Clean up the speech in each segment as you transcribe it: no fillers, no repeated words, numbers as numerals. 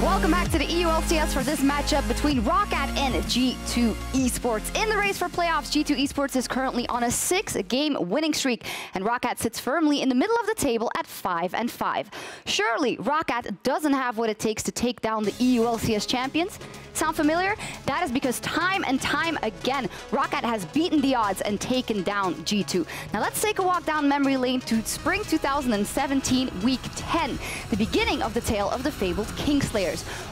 Welcome back to the EU LCS for this matchup between Roccat and G2 Esports. In the race for playoffs, G2 Esports is currently on a 6-game winning streak, and Roccat sits firmly in the middle of the table at 5-5. Surely, Roccat doesn't have what it takes to take down the EU LCS champions. Sound familiar? That is because time and time again, Roccat has beaten the odds and taken down G2. Now let's take a walk down memory lane to spring 2017, week 10, the beginning of the tale of the fabled Kingslayers.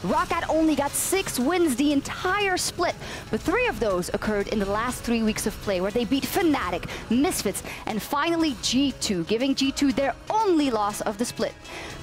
Roccat only got 6 wins the entire split, but 3 of those occurred in the last 3 weeks of play, where they beat Fnatic, Misfits, and finally G2, giving G2 their only loss of the split.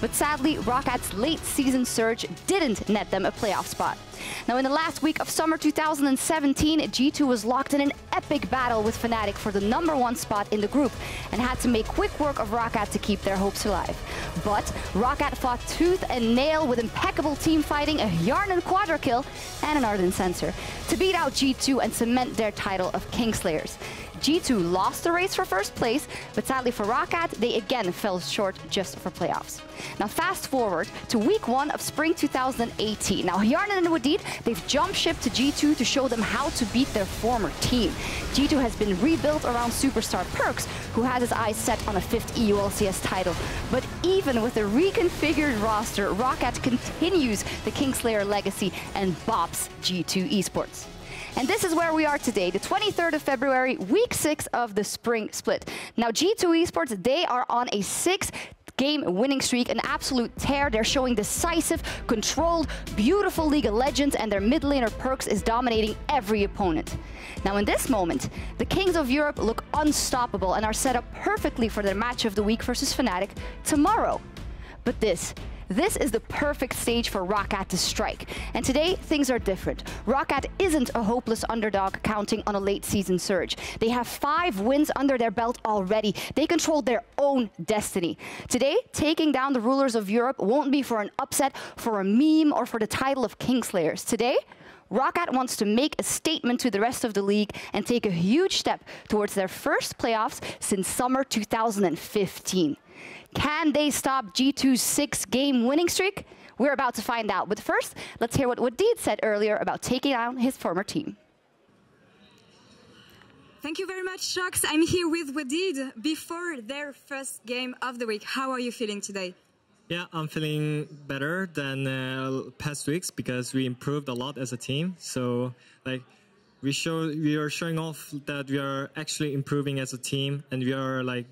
But sadly, Rockat's late season surge didn't net them a playoff spot. Now, in the last week of summer 2017, G2 was locked in an epic battle with Fnatic for the #1 spot in the group and had to make quick work of Roccat to keep their hopes alive. But Roccat fought tooth and nail with impeccable team fighting, a Hjärnan quadra kill, and an Ardent Sensor to beat out G2 and cement their title of Kingslayers. G2 lost the race for first place, but sadly for Roccat, they again fell short just for playoffs. Now fast forward to week 1 of spring 2018. Now Hjärnan and Wadid, they've jumped ship to G2 to show them how to beat their former team. G2 has been rebuilt around superstar PerkZ, who has his eyes set on a 5th EU LCS title. But even with a reconfigured roster, Roccat continues the Kingslayer legacy and bops G2 Esports. And this is where we are today, the 23rd of February, week 6 of the Spring Split. Now G2 Esports, they are on a 6-game winning streak, an absolute tear. They're showing decisive, controlled, beautiful League of Legends, and their mid laner PerkZ is dominating every opponent. Now in this moment, the Kings of Europe look unstoppable and are set up perfectly for their match of the week versus Fnatic tomorrow. But this is the perfect stage for Roccat to strike. And today, things are different. Roccat isn't a hopeless underdog counting on a late season surge. They have 5 wins under their belt already. They control their own destiny. Today, taking down the rulers of Europe won't be for an upset, for a meme, or for the title of Kingslayers. Today, Roccat wants to make a statement to the rest of the league and take a huge step towards their first playoffs since summer 2015. Can they stop G2's 6-game winning streak? We're about to find out. But first, let's hear what Wadid said earlier about taking down his former team. Thank you very much, Sjokz. I'm here with Wadid before their first game of the week. How are you feeling today? Yeah, I'm feeling better than past weeks because we improved a lot as a team. So, like, we are showing off that we are actually improving as a team, and we are like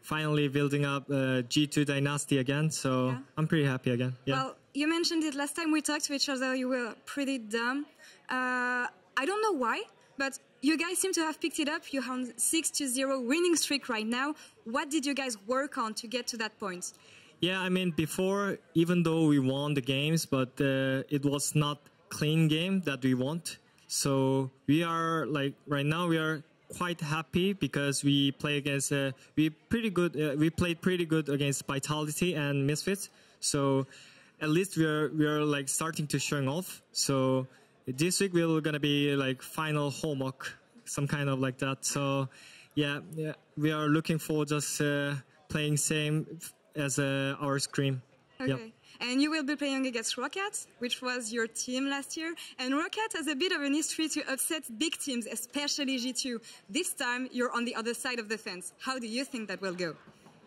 finally building up G2 dynasty again. So yeah. I'm pretty happy again. Yeah. Well, you mentioned it last time we talked to each other. You were pretty dumb. I don't know why, but you guys seem to have picked it up. You're on 6-0 winning streak right now. What did you guys work on to get to that point? Yeah, I mean, before, even though we won the games, but it was not clean game that we want. So we are like, right now we are quite happy because we play against, we played pretty good against Vitality and Misfits. So at least we are like starting to showing off. So this week we're gonna be like final homework, some kind of like that. So yeah, we are looking for just playing same as our scream. Okay. Yep. And you will be playing against Roccat, which was your team last year. And Roccat has a bit of an history to upset big teams, especially G2. This time, you're on the other side of the fence. How do you think that will go?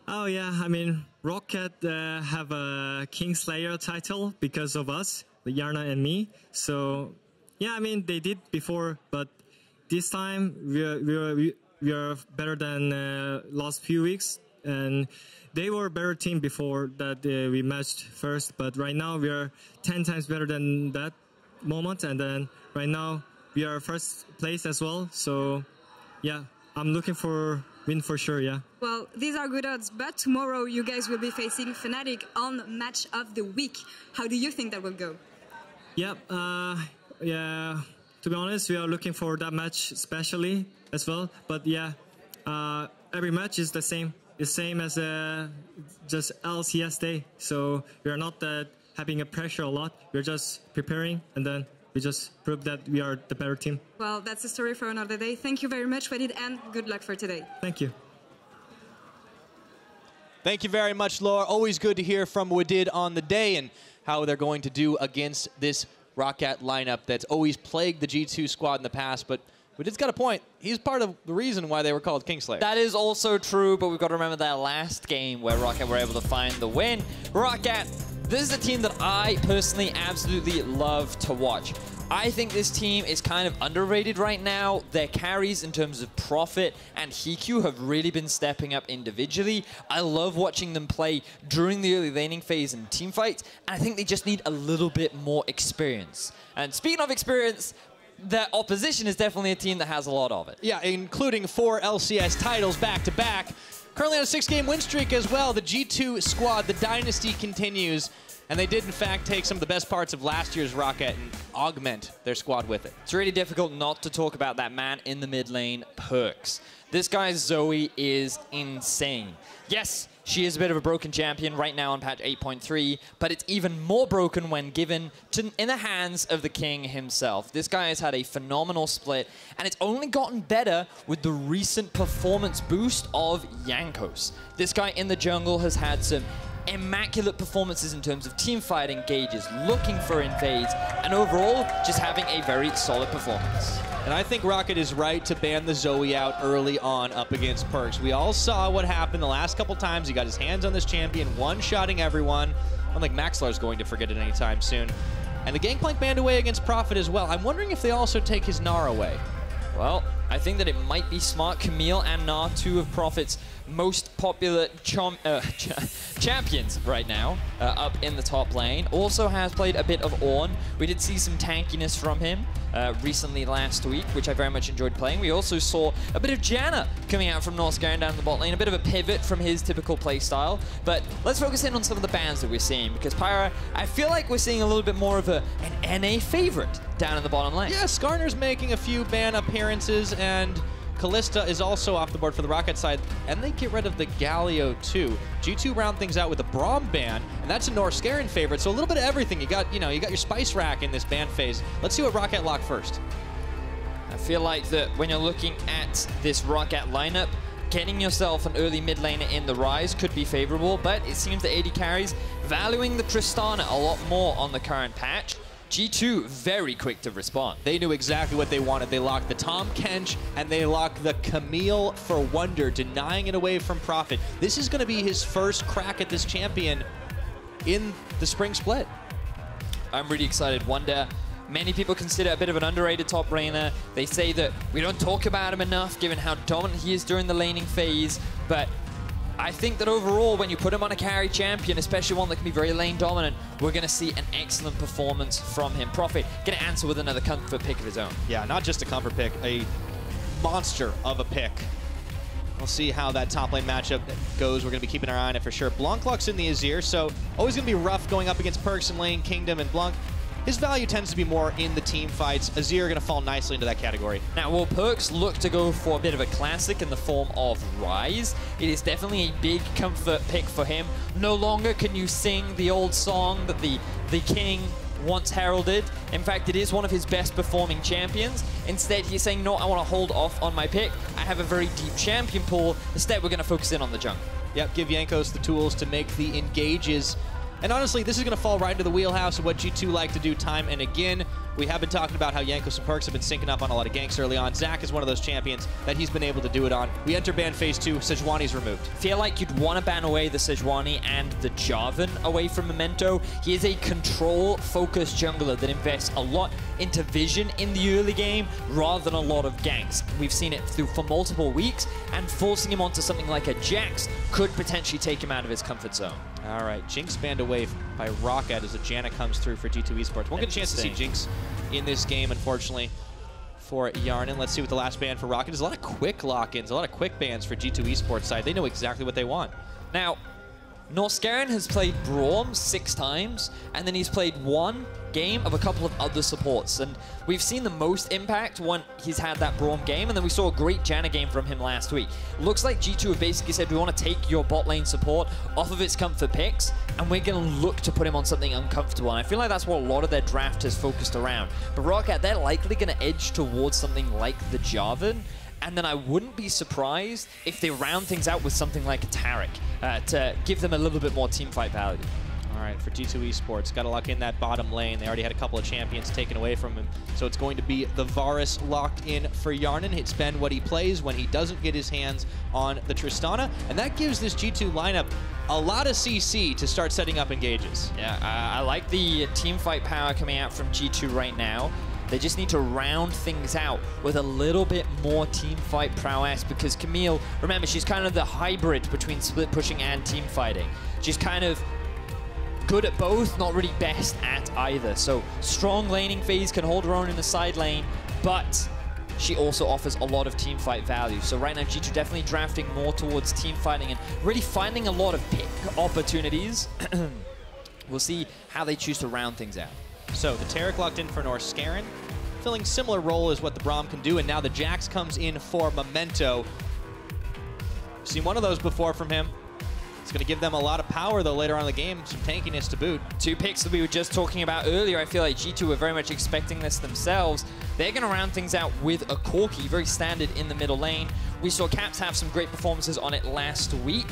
Oh, yeah. I mean, Roccat have a Kingslayer title because of us, the Hjärnan and me. So, yeah, I mean, they did before, but this time we are better than last few weeks. And they were a better team before that we matched first, but right now we are 10 times better than that moment, and then right now we are first place as well. So yeah, I'm looking for win for sure. Yeah. Well, these are good odds, but tomorrow you guys will be facing Fnatic on match of the week. How do you think that will go? Yeah, yeah. To be honest, we are looking for that match especially as well. But yeah, every match is the same. It's same as just LCS day, so we're not having a pressure a lot. We're just preparing, and then we just prove that we are the better team. Well, that's a story for another day. Thank you very much, Wadid, and good luck for today. Thank you. Thank you very much, Laure. Always good to hear from Wadid on the day. And how they're going to do against this Roccat lineup that's always plagued the G2 squad in the past, but Wadid's got a point. He's part of the reason why they were called Kingslayer. That is also true, but we've got to remember that last game where Roccat were able to find the win. Roccat, this is a team that I personally absolutely love to watch. I think this team is kind of underrated right now. Their carries in terms of Profit and HeaQ have really been stepping up individually. I love watching them play during the early laning phase and team fights, and I think they just need a little bit more experience. And speaking of experience, the opposition is definitely a team that has a lot of it. Yeah, including 4 LCS titles back-to-back. Currently on a 6-game win streak as well. The G2 squad, the dynasty continues. And they did, in fact, take some of the best parts of last year's Roccat and augment their squad with it. It's really difficult not to talk about that man in the mid lane, PerkZ. This guy's Zoe is insane. Yes, she is a bit of a broken champion right now on patch 8.3, but it's even more broken when given in the hands of the king himself. This guy has had a phenomenal split, and it's only gotten better with the recent performance boost of Jankos. This guy in the jungle has had some immaculate performances in terms of team fight engages, looking for invades, and overall just having a very solid performance. And I think Roccat is right to ban the Zoe out early on up against PerkZ. We all saw what happened the last couple times. He got his hands on this champion, one-shotting everyone. I don't think Maxlar's going to forget it anytime soon. And the Gangplank banned away against Profit as well. I'm wondering if they also take his Gnar away. Well, I think that it might be smart. Camille and Gnar, 2 of Profit's most popular champions right now, up in the top lane. Also has played a bit of Ornn. We did see some tankiness from him recently last week, which I very much enjoyed playing. We also saw a bit of Hjärnan coming out from Norskeren down the bot lane, a bit of a pivot from his typical playstyle. But let's focus in on some of the bans that we're seeing, because Pyra, I feel like we're seeing a little bit more of an NA favorite down in the bottom lane. Yeah, Skarner's making a few ban appearances, and Kalista is also off the board for the Roccat side, and they get rid of the Galio too. G2 round things out with a Braum ban, and that's a Norskeren favorite, so a little bit of everything. You got your spice rack in this ban phase. Let's see what Roccat lock first. I feel like that when you're looking at this Roccat lineup, getting yourself an early mid laner in the Rise could be favorable, but it seems that AD carries valuing the Tristana a lot more on the current patch. G2 very quick to respond. They knew exactly what they wanted. They locked the Tahm Kench, and they locked the Camille for Wunder, denying it away from Profit. This is going to be his first crack at this champion in the Spring Split. I'm really excited. Wunder, many people consider a bit of an underrated top laner. They say that we don't talk about him enough given how dominant he is during the laning phase, but I think that overall, when you put him on a carry champion, especially one that can be very lane dominant, we're going to see an excellent performance from him. Profit going to answer with another comfort pick of his own. Yeah, not just a comfort pick, a monster of a pick. We'll see how that top lane matchup goes. We're going to be keeping our eye on it for sure. Blanc locks in the Azir, so always going to be rough going up against PerkZ and Lane Kingdom, and Blanc, his value tends to be more in the team fights. Azir going to fall nicely into that category. Now, will PerkZ look to go for a bit of a classic in the form of Rise? It is definitely a big comfort pick for him. No longer can you sing the old song that the king once heralded. In fact, it is one of his best performing champions. Instead, he's saying, no, I want to hold off on my pick. I have a very deep champion pool. Instead, we're going to focus in on the jungle. Yep, give Jankos the tools to make the engages. And honestly, this is going to fall right into the wheelhouse of what G2 like to do time and again. We have been talking about how Jankos and PerkZ have been syncing up on a lot of ganks early on. Zach is one of those champions that he's been able to do it on. We enter ban phase 2, Sejuani's removed. Feel like you'd want to ban away the Sejuani and the Jarvan away from Memento. He is a control-focused jungler that invests a lot into vision in the early game rather than a lot of ganks. We've seen it for multiple weeks, and forcing him onto something like a Jax could potentially take him out of his comfort zone. All right, Jinx banned away by Roccat as a Hjärnan comes through for G2 Esports. Won't get a chance to see Jinx in this game, unfortunately, for Hjärnan. Let's see what the last ban for Roccat is. A lot of quick lock-ins, a lot of quick bans for G2 Esports side. They know exactly what they want. Now, Norskeren has played Braum 6 times, and then he's played 1 game of a couple of other supports. And we've seen the most impact when he's had that Braum game, and then we saw a great Hjärnan game from him last week. Looks like G2 have basically said, we want to take your bot lane support off of its comfort picks, and we're going to look to put him on something uncomfortable. And I feel like that's what a lot of their draft has focused around. But Roccat, they're likely going to edge towards something like the Jarvan. And then I wouldn't be surprised if they round things out with something like a Taric to give them a little bit more teamfight value. All right, for G2 Esports, got to lock in that bottom lane. They already had a couple of champions taken away from him, so it's going to be the Varus locked in for Hjärnan. It's been what he plays when he doesn't get his hands on the Tristana, and that gives this G2 lineup a lot of CC to start setting up engages. Yeah, I like the team fight power coming out from G2 right now. They just need to round things out with a little bit more team fight prowess, because Camille, remember, she's kind of the hybrid between split pushing and team fighting. She's kind of good at both, not really best at either. So strong laning phase, can hold her own in the side lane, but she also offers a lot of team fight value. So right now G2 definitely drafting more towards team fighting and really finding a lot of pick opportunities. We'll see how they choose to round things out. So the Taric locked in for Norskeren, filling similar role as what the Braum can do, and now the Jax comes in for Memento. Seen one of those before from him. It's going to give them a lot of power, though, later on in the game. Some tankiness to boot. 2 picks that we were just talking about earlier. I feel like G2 were very much expecting this themselves. They're going to round things out with a Corki, very standard in the middle lane. We saw Caps have some great performances on it last week,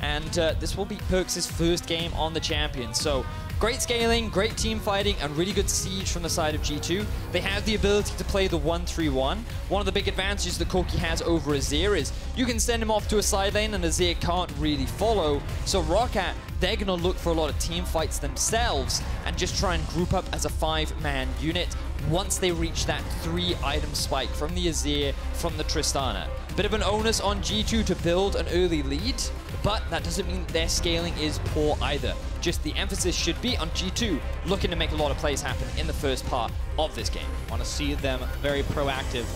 and this will be PerkZ's first game on the champion. So great scaling, great team fighting, and really good siege from the side of G2. They have the ability to play the 1-3-1. One of the big advantages that Corki has over Azir is you can send him off to a side lane and Azir can't really follow. So Roccat, they're going to look for a lot of team fights themselves and just try and group up as a 5-man unit once they reach that 3-item spike from the Azir, from the Tristana. Bit of an onus on G2 to build an early lead, but that doesn't mean their scaling is poor either. Just the emphasis should be on G2 looking to make a lot of plays happen in the first part of this game. Want to see them very proactive.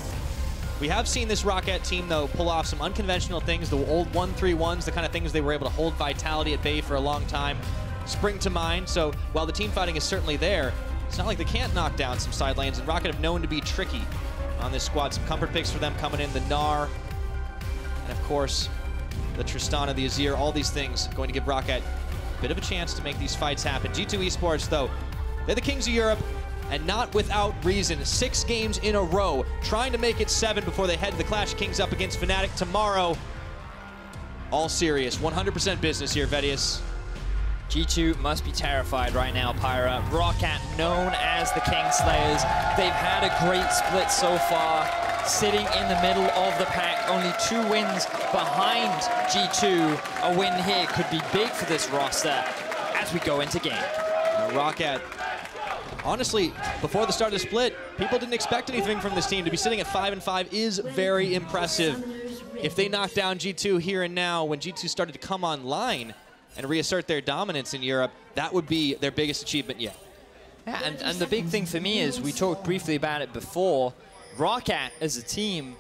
We have seen this Roccat team, though, pull off some unconventional things, the old 1-3-1s, the kind of things they were able to hold Vitality at bay for a long time, spring to mind. So while the team fighting is certainly there, it's not like they can't knock down some side lanes, and Roccat have known to be tricky on this squad. Some comfort picks for them coming in, the Gnar, and of course, the Tristana, the Azir, all these things going to give Roccat a bit of a chance to make these fights happen. G2 Esports, though, they're the kings of Europe, and not without reason. 6 games in a row, trying to make it 7 before they head to the Clash of Kings up against Fnatic tomorrow. All serious, 100% business here, Vedius. G2 must be terrified right now, Pyra. Roccat, known as the Kingslayers. They've had a great split so far, sitting in the middle of the pack. Only 2 wins behind G2. A win here could be big for this roster as we go into game. Roccat, honestly, before the start of the split, people didn't expect anything from this team. To be sitting at 5-5 is very impressive. If they knock down G2 here and now, when G2 started to come online and reassert their dominance in Europe, that would be their biggest achievement yet. Yeah, and the big thing for me is, we talked briefly about it before, Roccat as a team,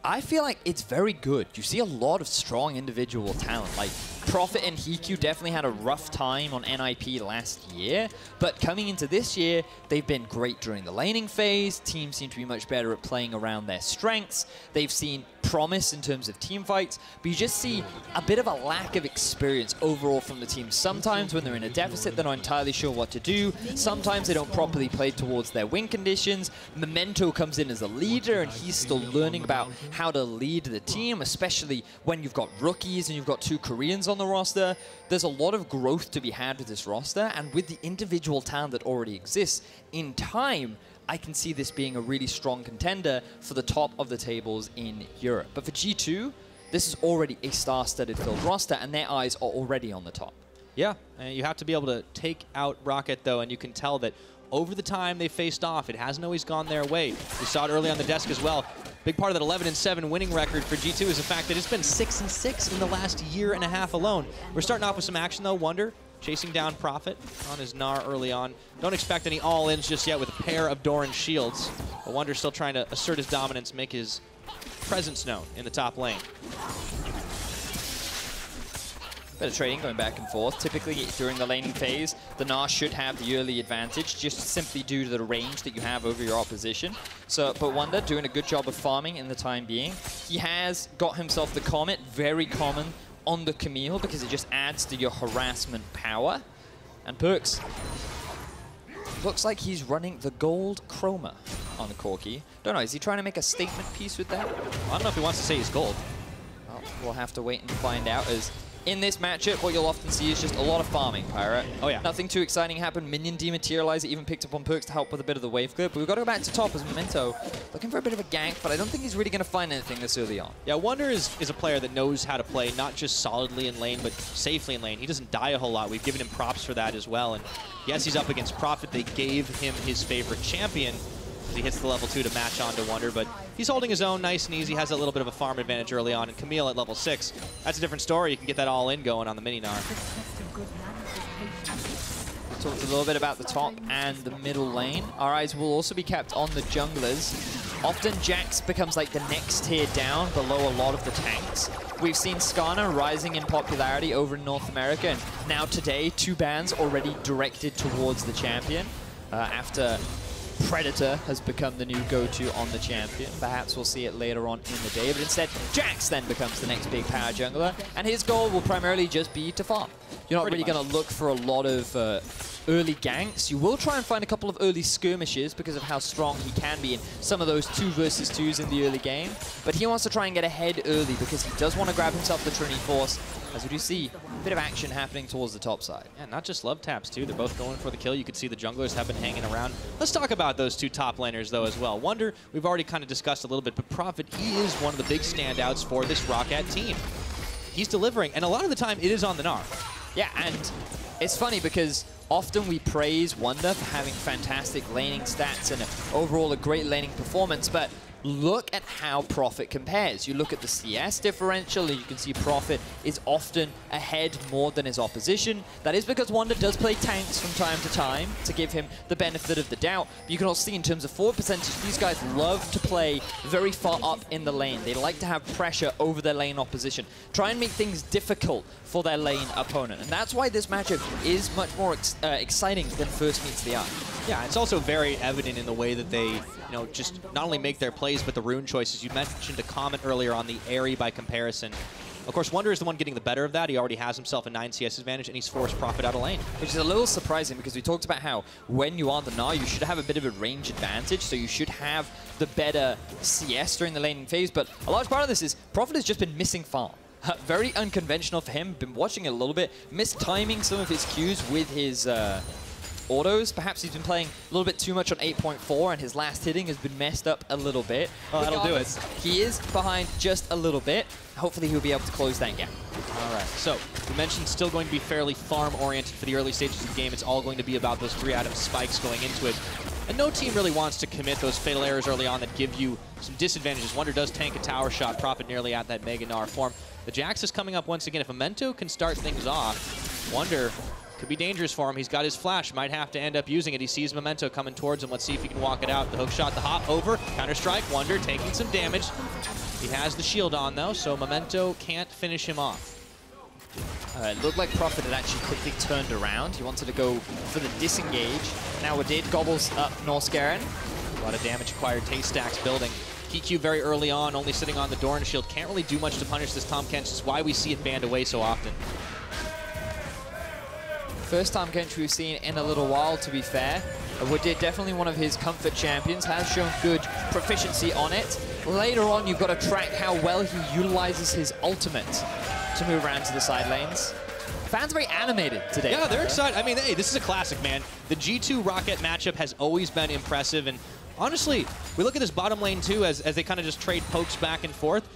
I feel like it's very good. You see a lot of strong individual talent. Like, Prophet and HeaQ definitely had a rough time on NIP last year, but coming into this year, they've been great during the laning phase. Teams seem to be much better at playing around their strengths. They've seen promise in terms of team fights, but you just see a bit of a lack of experience overall from the team. Sometimes when they're in a deficit, they're not entirely sure what to do. Sometimes they don't properly play towards their win conditions. Memento comes in as a leader, and he's still learning about how to lead the team, especially when you've got rookies and you've got 2 Koreans on the roster. There's a lot of growth to be had with this roster, and with the individual talent that already exists, in time, I can see this being a really strong contender for the top of the tables in Europe. But for G2, this is already a star-studded filled roster, and their eyes are already on the top. Yeah, and you have to be able to take out Roccat, though, and you can tell that over the time they faced off, it hasn't always gone their way. We saw it early on the desk as well. Big part of that 11-7 winning record for G2 is the fact that it's been 6-6 in the last year and a half alone. We're starting off with some action, though. Wunder chasing down Prophet on his Gnar early on. Don't expect any all-ins just yet with a pair of Doran shields. But Wunder's still trying to assert his dominance, make his presence known in the top lane. Bit of trading going back and forth. Typically, during the laning phase, the Gnar should have the early advantage, just simply due to the range that you have over your opposition. So, but Wunder doing a good job of farming in the time being. He has got himself the Comet, very common on the Camille, because it just adds to your harassment power. And PerkZ looks like he's running the gold chroma on the Corki. Don't know, is he trying to make a statement piece with that? I don't know if he wants to say he's gold. Well, we'll have to wait and find out, as in this matchup, what you'll often see is just a lot of farming, Pirate. Oh, yeah. Nothing too exciting happened. Minion dematerializer even picked up on PerkZ to help with a bit of the wave clip. But we've got to go back to top as Memento looking for a bit of a gank, but I don't think he's really going to find anything this early on. Yeah, Wunder is a player that knows how to play not just solidly in lane, but safely in lane. He doesn't die a whole lot. We've given him props for that as well. And yes, he's up against Prophet. They gave him his favorite champion. He hits the level 2 to match onto Wunder, but he's holding his own nice and easy, has a little bit of a farm advantage early on, and Camille at level 6. That's a different story. You can get that all in going on the mini Gnar. Talked a little bit about the top and the middle lane. Our eyes will also be kept on the junglers. Often Jax becomes like the next tier down below a lot of the tanks. We've seen Skarner rising in popularity over in North America, and now today 2 bans already directed towards the champion after Predator has become the new go-to on the champion. Perhaps we'll see it later on in the day, but instead Jax then becomes the next big power jungler, and his goal will primarily just be to farm. You're not really going to look for a lot of early ganks. You will try and find a couple of early skirmishes because of how strong he can be in some of those 2 versus 2s in the early game, but he wants to try and get ahead early because he does want to grab himself the Trinity Force, as we do see a bit of action happening towards the top side. Yeah, not just love taps too. They're both going for the kill. You can see the junglers have been hanging around. Let's talk about those 2 top laners though as well. Wunder, we've already kind of discussed a little bit, but Prophet, he is one of the big standouts for this Roccat team. He's delivering, and a lot of the time it is on the Gnar. Yeah, and it's funny because often we praise Wunder for having fantastic laning stats and overall a great laning performance, but look at how Prophet compares. You look at the CS differential, and you can see Prophet is often ahead more than his opposition. That is because Wunder does play tanks from time to time to give him the benefit of the doubt. But you can also see in terms of forward percentage, these guys love to play very far up in the lane. They like to have pressure over their lane opposition. Try and make things difficult for their lane opponent. And that's why this matchup is much more exciting than first meets the eye. Yeah, it's also very evident in the way that they, just not only make their plays, but the rune choices. You mentioned a comment earlier on the Airy by comparison. Of course, Wunder is the one getting the better of that. He already has himself a 9 CS advantage, and he's forced Prophet out of lane. Which is a little surprising because we talked about how when you are the Gnar, you should have a bit of a range advantage, so you should have the better CS during the laning phase. But a large part of this is Prophet has just been missing farm. Very unconventional for him. Been watching it a little bit, mistiming some of his Qs with his autos. Perhaps he's been playing a little bit too much on 8.4 and his last hitting has been messed up a little bit. Oh, that'll do it. He is behind just a little bit. Hopefully he'll be able to close that gap. All right, so we mentioned still going to be fairly farm-oriented for the early stages of the game. It's all going to be about those 3-item spikes going into it. And no team really wants to commit those fatal errors early on that give you some disadvantages. Wunder does tank a tower shot, Prophet nearly at that Mega Gnar form. The Jax is coming up once again. If Memento can start things off, Wunder could be dangerous for him. He's got his flash, might have to end up using it. He sees Memento coming towards him. Let's see if he can walk it out. The hook shot, the hop over, counter-strike, Wunder taking some damage. He has the shield on though, so Memento can't finish him off. It looked like Prophet had actually quickly turned around. He wanted to go for the disengage. Now Wadid gobbles up Norskeren. A lot of damage acquired, Taste stacks building. HeaQ very early on, only sitting on the Doran shield. Can't really do much to punish this Tahm Kench. This is why we see it banned away so often. First Tahm Kench we've seen in a little while, to be fair. Wadid, definitely one of his comfort champions, has shown good proficiency on it. Later on, you've got to track how well he utilizes his ultimate to move around to the side lanes. Fans are very animated today. Yeah, they're excited. I mean, hey, this is a classic, man. The G2 Roccat matchup has always been impressive, and honestly, we look at this bottom lane too as they kind of just trade pokes back and forth.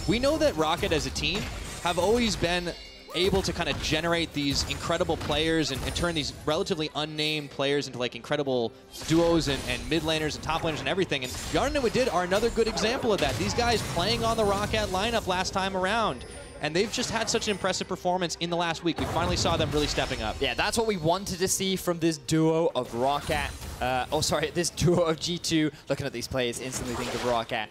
We know that Roccat as a team have always been able to kind of generate these incredible players and turn these relatively unnamed players into like incredible duos and mid laners and top laners and everything. And Hjärnan and Wadid are another good example of that. These guys playing on the Roccat lineup last time around. And they've just had such an impressive performance in the last week. We finally saw them really stepping up. Yeah, that's what we wanted to see from this duo of Roccat. This duo of G2. Looking at these players, instantly think of Roccat.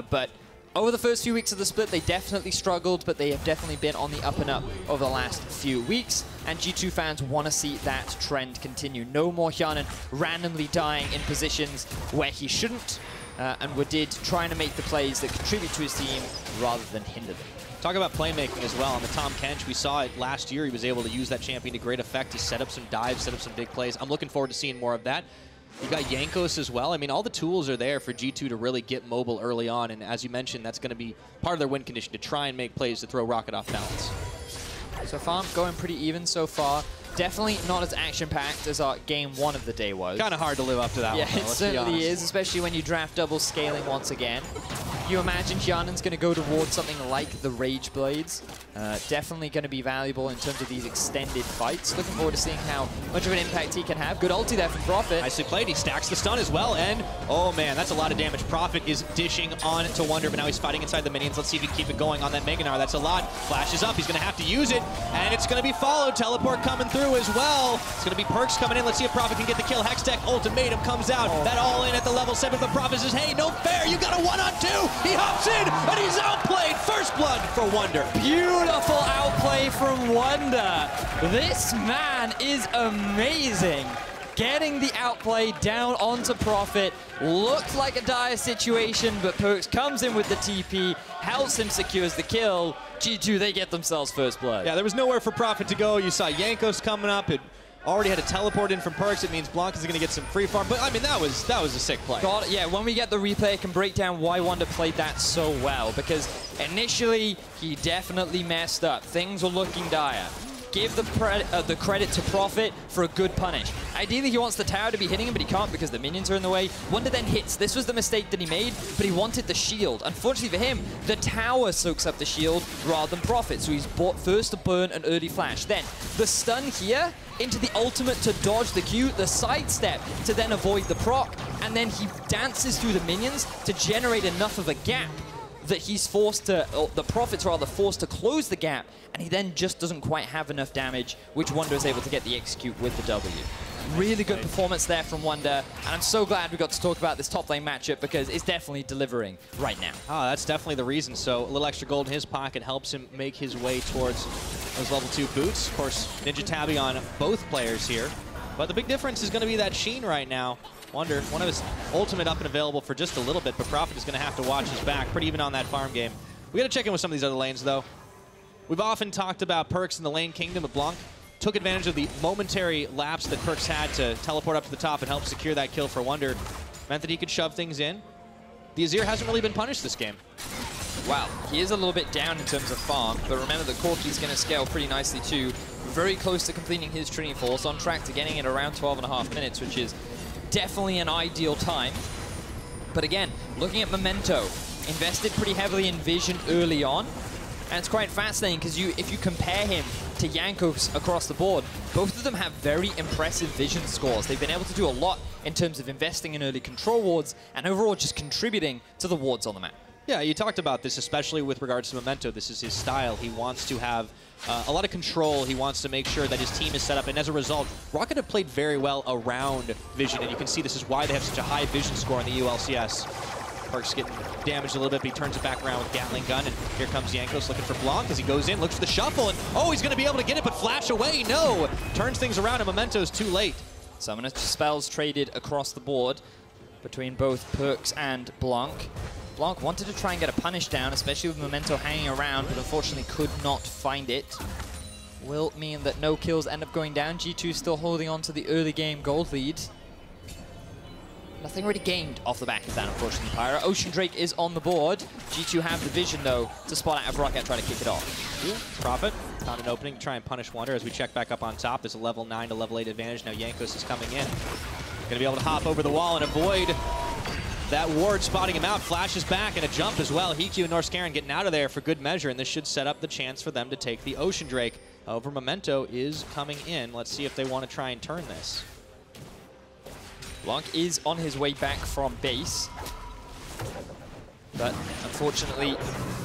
But over the first few weeks of the split, they definitely struggled, but they have definitely been on the up and up over the last few weeks. And G2 fans want to see that trend continue. No more Hjärnan randomly dying in positions where he shouldn't. And Wadid trying to make the plays that contribute to his team rather than hinder them. Talk about playmaking as well. On the Tahm Kench, we saw it last year. He was able to use that champion to great effect to set up some dives, set up some big plays. I'm looking forward to seeing more of that. You got Jankos as well. I mean, all the tools are there for G2 to really get mobile early on. And as you mentioned, that's going to be part of their win condition, to try and make plays to throw Roccat off balance. So farm going pretty even so far. Definitely not as action-packed as our game 1 of the day was. Kind of hard to live up to that one, though, Yeah, it certainly is, especially when you draft double scaling once again. You imagine Hjärnan's going to go towards something like the Rage Blades. Definitely going to be valuable in terms of these extended fights. Looking forward to seeing how much of an impact he can have. Good ulti there from Prophet. Nicely played. He stacks the stun as well, and oh man, that's a lot of damage. Prophet is dishing on to Wunder, but now he's fighting inside the minions. Let's see if he can keep it going on that Gnar. That's a lot. Flashes up. He's going to have to use it, and it's going to be followed. Teleport coming through as well. It's going to be PerkZ coming in. Let's see if Prophet can get the kill. Hextech ultimatum comes out. That all in at the level 7, but Prophet says, hey, no fair. You got a 1-on-2. He hops in, and he's outplayed. First blood for Wunder. Beautiful outplay from Wunder. This man is amazing. Getting the outplay down onto Prophet. Looked like a dire situation, but PerkZ comes in with the TP, helps him secures the kill. G2, they get themselves first blood. Yeah, there was nowhere for Prophet to go. You saw Jankos coming up. It already had a teleport in from PerkZ. It means Blanc is going to get some free farm. But, I mean, that was a sick play. God, yeah, when we get the replay, it can break down why Wunder played that so well. Because initially, he definitely messed up. Things were looking dire. Give the credit to Prophet for a good punish. Ideally, he wants the tower to be hitting him, but he can't because the minions are in the way. Wunder then hits. This was the mistake that he made, but he wanted the shield. Unfortunately for him, the tower soaks up the shield rather than Prophet, so he's bought first to burn an early flash. Then, the stun here into the ultimate to dodge the Q, the sidestep to then avoid the proc, and then he dances through the minions to generate enough of a gap that he's forced to, or the Prophet's rather forced to close the gap, and he then just doesn't quite have enough damage, which Wunder is able to get the execute with the W. Really good performance there from Wunder, and I'm so glad we got to talk about this top lane matchup because it's definitely delivering right now. Oh, that's definitely the reason. So a little extra gold in his pocket helps him make his way towards those level 2 boots. Of course, Ninja Tabby on both players here, but the big difference is going to be that Sheen right now. Wunder, one of his ultimate up and available for just a little bit, but Prophet is going to have to watch his back. Pretty even on that farm game. We got to check in with some of these other lanes, though. We've often talked about PerkZ in the lane kingdom, but Blanc took advantage of the momentary lapse that PerkZ had to teleport up to the top and help secure that kill for Wunder. Meant that he could shove things in. The Azir hasn't really been punished this game. Wow, he is a little bit down in terms of farm, but remember that Corki's going to scale pretty nicely too. Very close to completing his Trinity Force, on track to getting it around 12.5 minutes, which is definitely an ideal time. But again, looking at Memento, invested pretty heavily in vision early on. And it's quite fascinating because if you compare him to Jankos across the board, both of them have very impressive vision scores. They've been able to do a lot in terms of investing in early control wards and overall just contributing to the wards on the map. Yeah, you talked about this, especially with regards to Memento. This is his style. He wants to have a lot of control. He wants to make sure that his team is set up. And as a result, Roccat have played very well around vision. And you can see this is why they have such a high vision score in the ULCS. PerkZ getting damaged a little bit, but he turns it back around with Gatling gun. And here comes Jankos looking for Blanc as he goes in, looks for the shuffle. And oh, he's going to be able to get it, but flash away. No! Turns things around, and Memento's too late. Summoner spells traded across the board between both PerkZ and Blanc. Blanc wanted to try and get a punish down, especially with Memento hanging around, but unfortunately could not find it. Will mean that no kills end up going down. G2 still holding on to the early game gold lead. Nothing really gained off the back of that, unfortunately, Pyra. Ocean Drake is on the board. G2 have the vision, though, to spot out if Roccat try to kick it off. Yeah. Prophet found an opening to try and punish Wunder as we check back up on top. There's a level 9 to level 8 advantage. Now Jankos is coming in. Going to be able to hop over the wall and avoid that ward spotting him out. Flashes back and a jump as well. HeaQ and Norskeren getting out of there for good measure, and this should set up the chance for them to take the Ocean Drake. However, Memento is coming in. Let's see if they want to try and turn this. Blanc is on his way back from base. But unfortunately,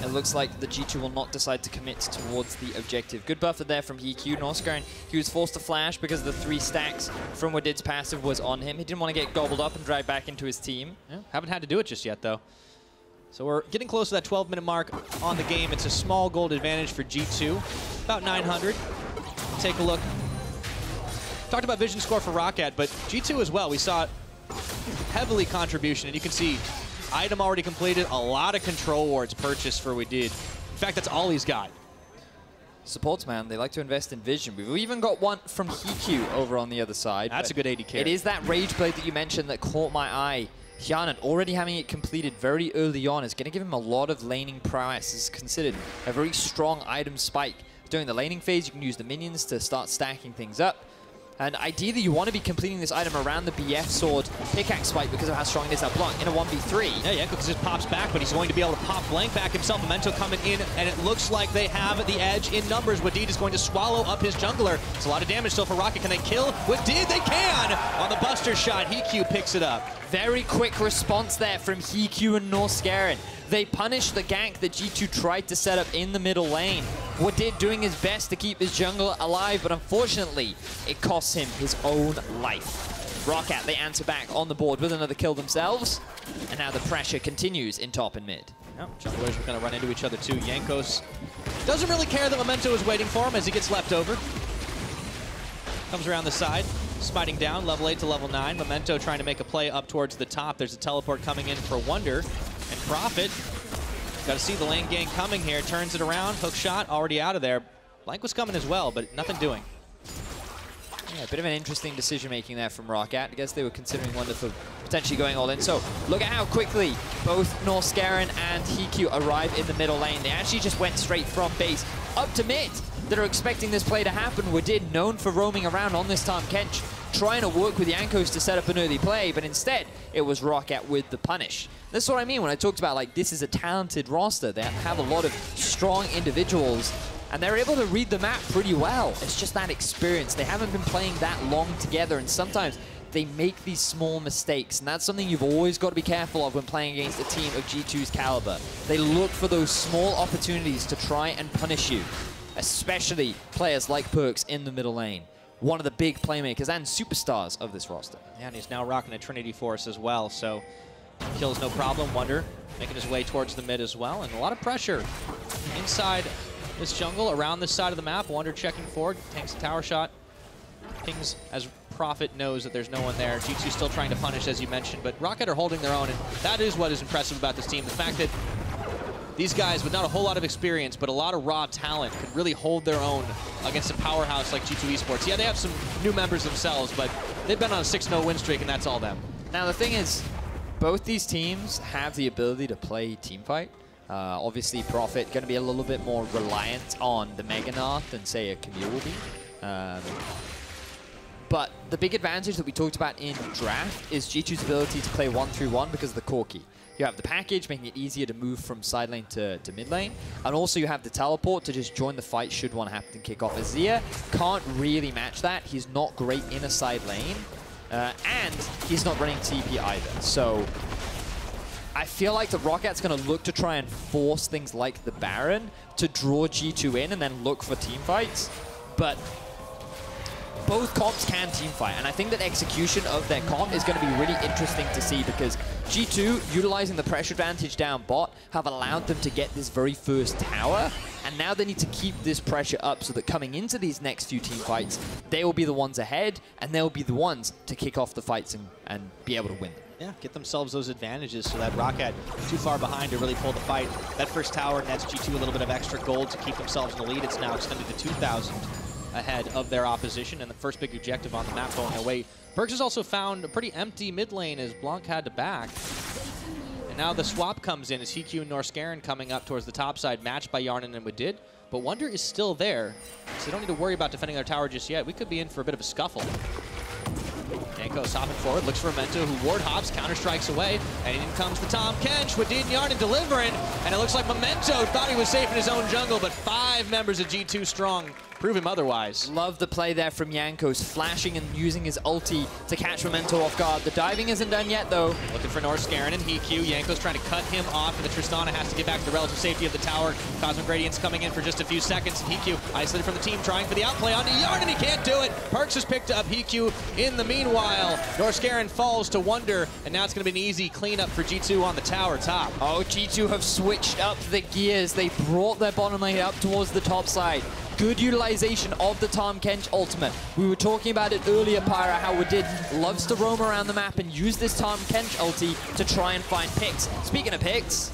it looks like the G2 will not decide to commit towards the objective. Good buffer there from HeaQ. Norskeren, he was forced to flash because the 3 stacks from Wadid's passive was on him. He didn't want to get gobbled up and dragged back into his team. Yeah, haven't had to do it just yet, though. So we're getting close to that 12-minute mark on the game. It's a small gold advantage for G2, about 900. Take a look. Talked about vision score for Roccat, but G2 as well. We saw heavily contribution, and you can see item already completed, a lot of control wards purchased for Wadid. In fact, that's all he's got. Supports, man, they like to invest in vision. We've even got one from HeaQ over on the other side. That's a good AD carry. It is that Rage Blade that you mentioned that caught my eye. Hjärnan, already having it completed very early on, is going to give him a lot of laning prowess. Is considered a very strong item spike during the laning phase, you can use the minions to start stacking things up. And ideally, you want to be completing this item around the BF sword pickaxe fight because of how strong it is at Blanc in a 1v3. Yeah, Jankos just pops back, but he's going to be able to pop Blanc back himself. Memento coming in, and it looks like they have the edge in numbers. Wadid is going to swallow up his jungler. It's a lot of damage still for Roccat. Can they kill Wadid? They can! On the buster shot, HeaQ picks it up. Very quick response there from HeaQ and Norskeren. They punished the gank that G2 tried to set up in the middle lane. Wadid doing his best to keep his jungler alive, but unfortunately, it costs him his own life. Roccat, they answer back on the board with another kill themselves, and now the pressure continues in top and mid. No, junglers are going to run into each other too. Jankos doesn't really care that Memento is waiting for him as he gets left over. Comes around the side, smiting down, level 8 to level 9. Memento trying to make a play up towards the top. There's a teleport coming in for Wunder. And Prophet, got to see the lane gang coming here, turns it around, hook shot, already out of there. Blanc was coming as well, but nothing doing. Yeah, a bit of an interesting decision-making there from Roccat. I guess they were considering Wunder for potentially going all in. So look at how quickly both Norskeren and HeaQ arrive in the middle lane. They actually just went straight from base up to mid. That are expecting this play to happen. Wadid, known for roaming around on this Tahm Kench, trying to work with Jankos to set up an early play, but instead it was Roccat with the punish. That's what I mean when I talked about, like, this is a talented roster. They have a lot of strong individuals, and they're able to read the map pretty well. It's just that experience. They haven't been playing that long together, and sometimes they make these small mistakes, and that's something you've always got to be careful of when playing against a team of G2's caliber. They look for those small opportunities to try and punish you, especially players like PerkZ in the middle lane. One of the big playmakers and superstars of this roster. Yeah, and he's now rocking a Trinity Force as well, so kills no problem. Wunder making his way towards the mid as well, and a lot of pressure inside this jungle, around this side of the map. Wunder checking forward, takes a tower shot. Pings as Prophet knows that there's no one there. G2 still trying to punish, as you mentioned, but Roccat are holding their own, and that is what is impressive about this team. The fact that these guys, with not a whole lot of experience, but a lot of raw talent, can really hold their own against a powerhouse like G2 Esports. Yeah, they have some new members themselves, but they've been on a 6-0 win streak, and that's all them. Now, the thing is, both these teams have the ability to play teamfight. Obviously, Prophet going to be a little bit more reliant on the Mega Gnar than, say, a Camille will be. But the big advantage that we talked about in draft is G2's ability to play 1-3-1 because of the Corki. You have the package, making it easier to move from side lane to mid lane. And also you have the teleport to just join the fight should one happen to kick off. Azir can't really match that. He's not great in a side lane. And he's not running TP either. So I feel like the Rockat's going to look to try and force things like the Baron to draw G2 in and then look for team fights. But both comps can teamfight, and I think that execution of their comp is going to be really interesting to see because G2, utilizing the pressure advantage down bot, have allowed them to get this very first tower, and now they need to keep this pressure up so that coming into these next few teamfights, they will be the ones ahead, and they'll be the ones to kick off the fights and be able to win them. Yeah, get themselves those advantages so that Roccat too far behind to really pull the fight. That first tower nets G2 a little bit of extra gold to keep themselves in the lead. It's now extended to 2,000. Ahead of their opposition, and the first big objective on the map going away. PerkZ has also found a pretty empty mid lane as Blanc had to back. And now the swap comes in as HeaQ and Norskeren coming up towards the top side, matched by Hjärnan and Wadid. But Wunder is still there, so they don't need to worry about defending their tower just yet. We could be in for a bit of a scuffle. Jankos hopping forward, looks for Memento, who ward hops, counter strikes away, and in comes the Tahm Kench, Wadid and Hjärnan delivering, and it looks like Memento thought he was safe in his own jungle, but 5 members of G2 strong prove him otherwise. Love the play there from Jankos, flashing and using his ulti to catch Memento off guard. The diving isn't done yet, though. Looking for Norskeren and HeaQ. Jankos trying to cut him off, and the Tristana has to get back to the relative safety of the tower. Cosmic Gradient's coming in for just a few seconds, and HeaQ isolated from the team, trying for the outplay onto Hjärnan. He can't do it. PerkZ has picked up HeaQ in the meanwhile. Norskeren falls to Wunder, and now it's going to be an easy cleanup for G2 on the tower top. Oh, G2 have switched up the gears. They brought their bottom lane up towards the top side. Good utilization of the Tahm Kench ultimate. We were talking about it earlier, Pyra, how Wadid loves to roam around the map and use this Tahm Kench ulti to try and find picks. Speaking of picks,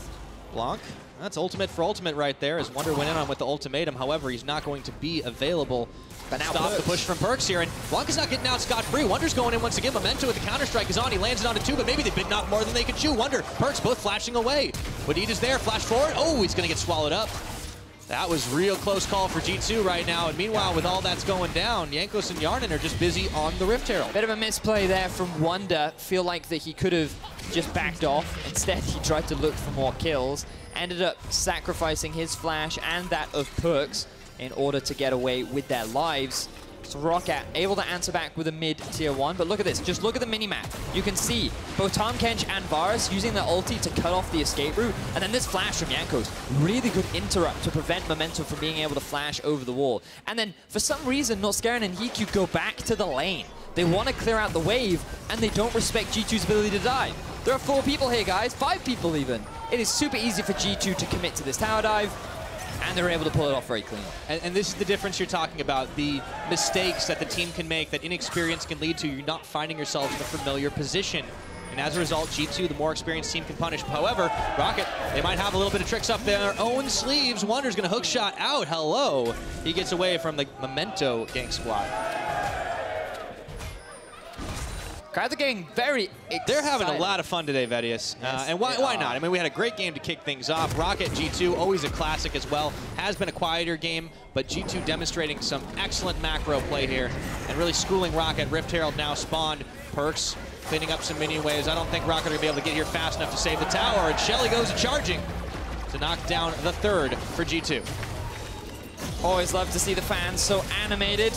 Blanc, that's ultimate for ultimate right there as Wunder went in on with the ultimatum. However, he's not going to be available. But now stop the push from PerkZ here, and Blanc is not getting out scot-free. Wunder's going in once again. Memento with the counter-strike is on. He lands it onto 2, but maybe they bit knock more than they could chew. Wunder, PerkZ both flashing away. Wadid is there, flash forward. Oh, he's going to get swallowed up. That was real close call for G2 right now. And meanwhile, with all that's going down, Jankos and Hjärnan are just busy on the Rift Herald. Bit of a misplay there from Wunder. Feel like that he could have just backed off. Instead, he tried to look for more kills. Ended up sacrificing his flash and that of PerkZ in order to get away with their lives. So Roccat able to answer back with a mid-tier 1, but look at this. Just look at the mini-map. You can see both Tahm, Kench, and Varus using their ulti to cut off the escape route, and then this flash from Jankos. Really good interrupt to prevent Memento from being able to flash over the wall. And then, for some reason, Norskeren and HeaQ go back to the lane. They want to clear out the wave, and they don't respect G2's ability to dive. There are 4 people here, guys. 5 people, even. It is super easy for G2 to commit to this tower dive, and they're able to pull it off very clean. And this is the difference you're talking about, the mistakes that the team can make, that inexperience can lead to you not finding yourselves in a familiar position. And as a result, G2, the more experienced team, can punish. However, Roccat, they might have a little bit of tricks up their own sleeves. Wunder's going to hook shot out. Hello. He gets away from the Memento gank squad. Guys are getting very excited. They're having a lot of fun today, Vedius. Yes, and why not? I mean, we had a great game to kick things off. Roccat, G2, always a classic as well. Has been a quieter game, but G2 demonstrating some excellent macro play here and really schooling Roccat. Rift Herald now spawned. PerkZ cleaning up some minion waves. I don't think Roccat are going to be able to get here fast enough to save the tower, and Shelly goes charging to knock down the 3rd for G2. Always love to see the fans so animated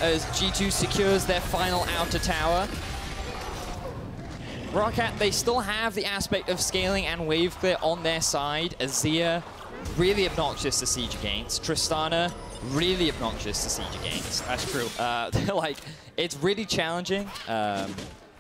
as G2 secures their final outer tower. Roccat, they still have the aspect of scaling and wave clear on their side. Azir, really obnoxious to siege against. Tristana, really obnoxious to siege against. That's true. They're like, it's really challenging.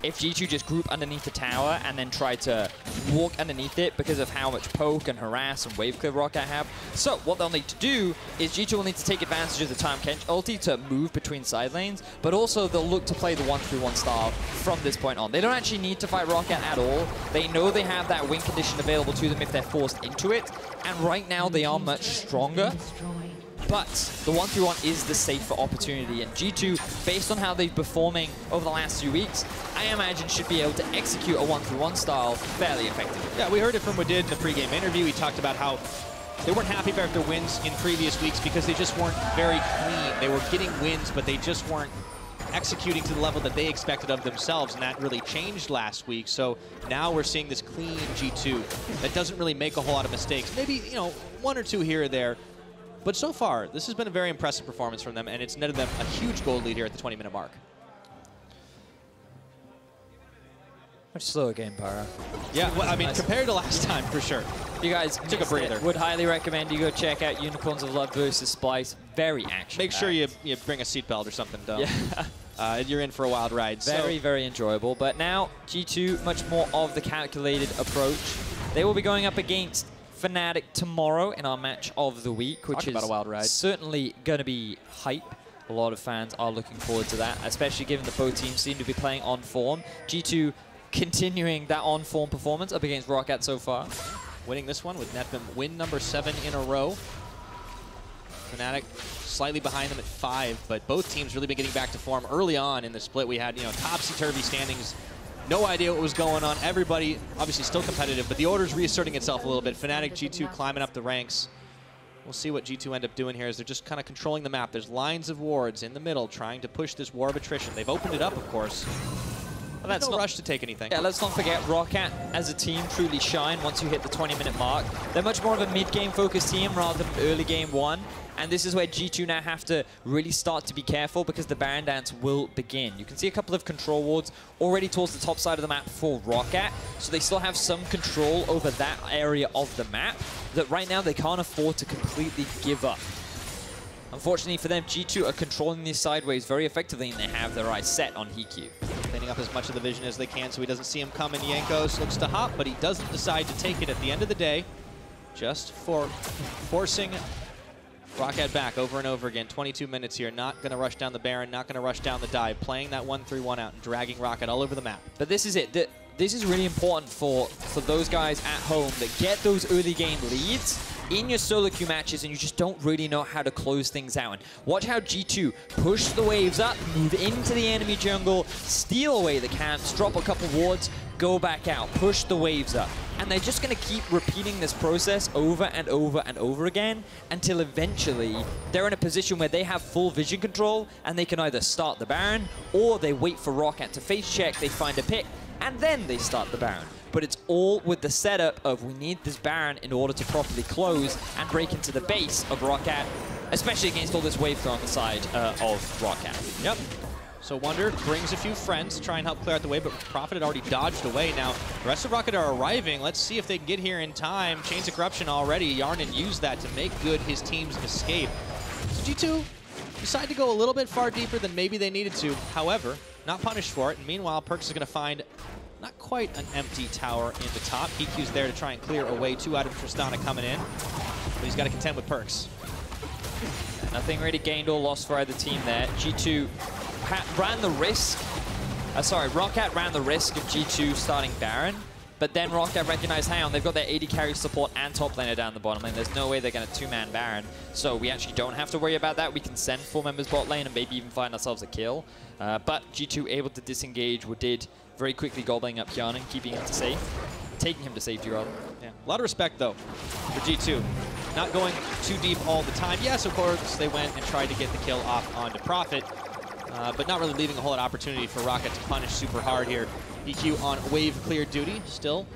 If G2 just group underneath the tower and then try to walk underneath it because of how much poke and harass and wave clear Roccat have. So what they'll need to do is G2 will need to take advantage of the Tahm Kench ulti to move between side lanes, but also they'll look to play the 1-3-1 style from this point on. They don't actually need to fight Roccat at all. They know they have that win condition available to them if they're forced into it, and right now they are much stronger. But the 1-3-1 is the safer opportunity, and G2, based on how they've been performing over the last few weeks, I imagine should be able to execute a 1-3-1 style fairly effectively. Yeah, we heard it from Wadid in the pregame interview. He talked about how they weren't happy about their wins in previous weeks because they just weren't very clean. They were getting wins, but they just weren't executing to the level that they expected of themselves, and that really changed last week. So now we're seeing this clean G2 that doesn't really make a whole lot of mistakes. Maybe, you know, 1 or 2 here or there. But so far, this has been a very impressive performance from them, and it's netted them a huge gold lead here at the 20-minute mark. Much slower game, Para. Yeah, well, I mean, compared to last time, for sure. You guys took a breather. Would highly recommend you go check out Unicorns of Love versus Splice. Very action. Make sure you bring a seatbelt or something, though. Yeah. You're in for a wild ride. Very, very enjoyable. But now, G2, much more of the calculated approach. They will be going up against Fnatic tomorrow in our match of the week, which is about a wild ride. Certainly going to be hype. A lot of fans are looking forward to that, especially given that both teams seem to be playing on form. G2 continuing that on-form performance up against Roccat so far. Winning this one with Netbim win number 7 in a row. Fnatic slightly behind them at 5, but both teams really been getting back to form early on in the split. We had, you know, topsy-turvy standings. No idea what was going on. Everybody obviously still competitive, but the order's reasserting itself a little bit. Fnatic, G2 climbing up the ranks. We'll see what G2 end up doing here as they're just kind of controlling the map. There's lines of wards in the middle trying to push this war of attrition. They've opened it up, of course. Well, that's no rush to take anything. Yeah, let's not forget Roccat as a team truly shine once you hit the 20-minute mark. They're much more of a mid-game focused team rather than early game one. And this is where G2 now have to really start to be careful because the Baron Dance will begin. You can see a couple of control wards already towards the top side of the map for Roccat. So they still have some control over that area of the map that right now they can't afford to completely give up. Unfortunately for them, G2 are controlling these sideways very effectively, and they have their eyes set on HeaQ. Cleaning up as much of the vision as they can so he doesn't see him coming. Jankos looks to hop, but he doesn't decide to take it at the end of the day. Just for forcing Roccat back over and over again. 22 minutes here. Not going to rush down the Baron, not going to rush down the dive. Playing that 1-3-1 out and dragging Roccat all over the map. But this is it. This is really important for those guys at home that get those early game leads in your solo queue matches and you just don't really know how to close things out. And watch how G2 push the waves up, move into the enemy jungle, steal away the camps, drop a couple wards, go back out, push the waves up. And they're just going to keep repeating this process over and over and over again until eventually they're in a position where they have full vision control and they can either start the Baron or they wait for Roccat to face check, they find a pick, and then they start the Baron. But it's all with the setup of we need this Baron in order to properly close and break into the base of Roccat, especially against all this wave throw on the side of Roccat. Yep. So Wunder brings a few friends to try and help clear out the way, but Prophet had already dodged away. Now, the rest of Roccat are arriving. Let's see if they can get here in time. Chains of Corruption already. Hjärnan used that to make good his team's escape. So G2 decided to go a little bit far deeper than maybe they needed to. However, not punished for it. And meanwhile, PerkZ is going to find not quite an empty tower in the top. HeaQ's there to try and clear away 2 out of Tristana coming in. But he's got to contend with PerkZ. Nothing really gained or lost for either team there. G2 ran the risk, Roccat ran the risk of G2 starting Baron, but then Roccat recognized, hang on, they've got their AD carry support and top laner down the bottom lane. There's no way they're going to 2-man Baron, so we actually don't have to worry about that. We can send 4 members bot lane and maybe even find ourselves a kill. But G2 able to disengage, Wadid very quickly gobbling up Hjärnan, keeping him to safe, taking him to safety rather. Yeah. A lot of respect though for G2. Not going too deep all the time. Yes, of course, they went and tried to get the kill off onto Prophet. But not really leaving a whole lot of opportunity for Roccat to punish super hard here. HeaQ on wave clear duty still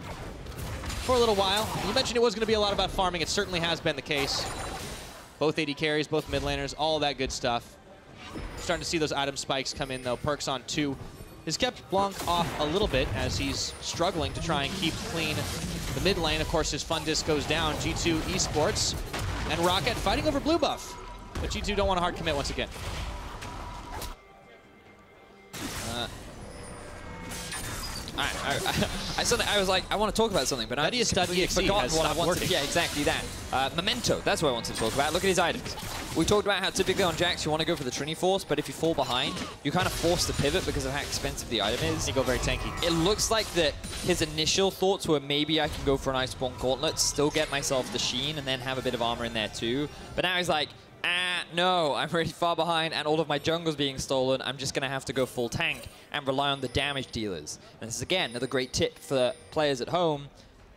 for a little while. You mentioned it was going to be a lot about farming. It certainly has been the case. Both AD carries, both mid laners, all that good stuff. Starting to see those item spikes come in though. PerkZ on 2 has kept Blanc off a little bit as he's struggling to try and keep clean the mid lane. Of course, his fun disc goes down. G2 Esports and Roccat fighting over blue buff. But G2 don't want to hard commit once again. I was like, I want to talk about something, but I just completely forgot what I wanted to. Yeah, exactly that. Memento, that's what I wanted to talk about. Look at his items. We talked about how typically on Jax you want to go for the Trini Force, but if you fall behind, you kind of force to pivot because of how expensive the item is. You go very tanky. It looks like that his initial thoughts were maybe I can go for an Iceborne Gauntlet, still get myself the Sheen, and then have a bit of armor in there too. But now he's like, no, I'm really far behind and all of my jungle's being stolen. I'm just going to have to go full tank and rely on the damage dealers. And this is, again, another great tip for players at home.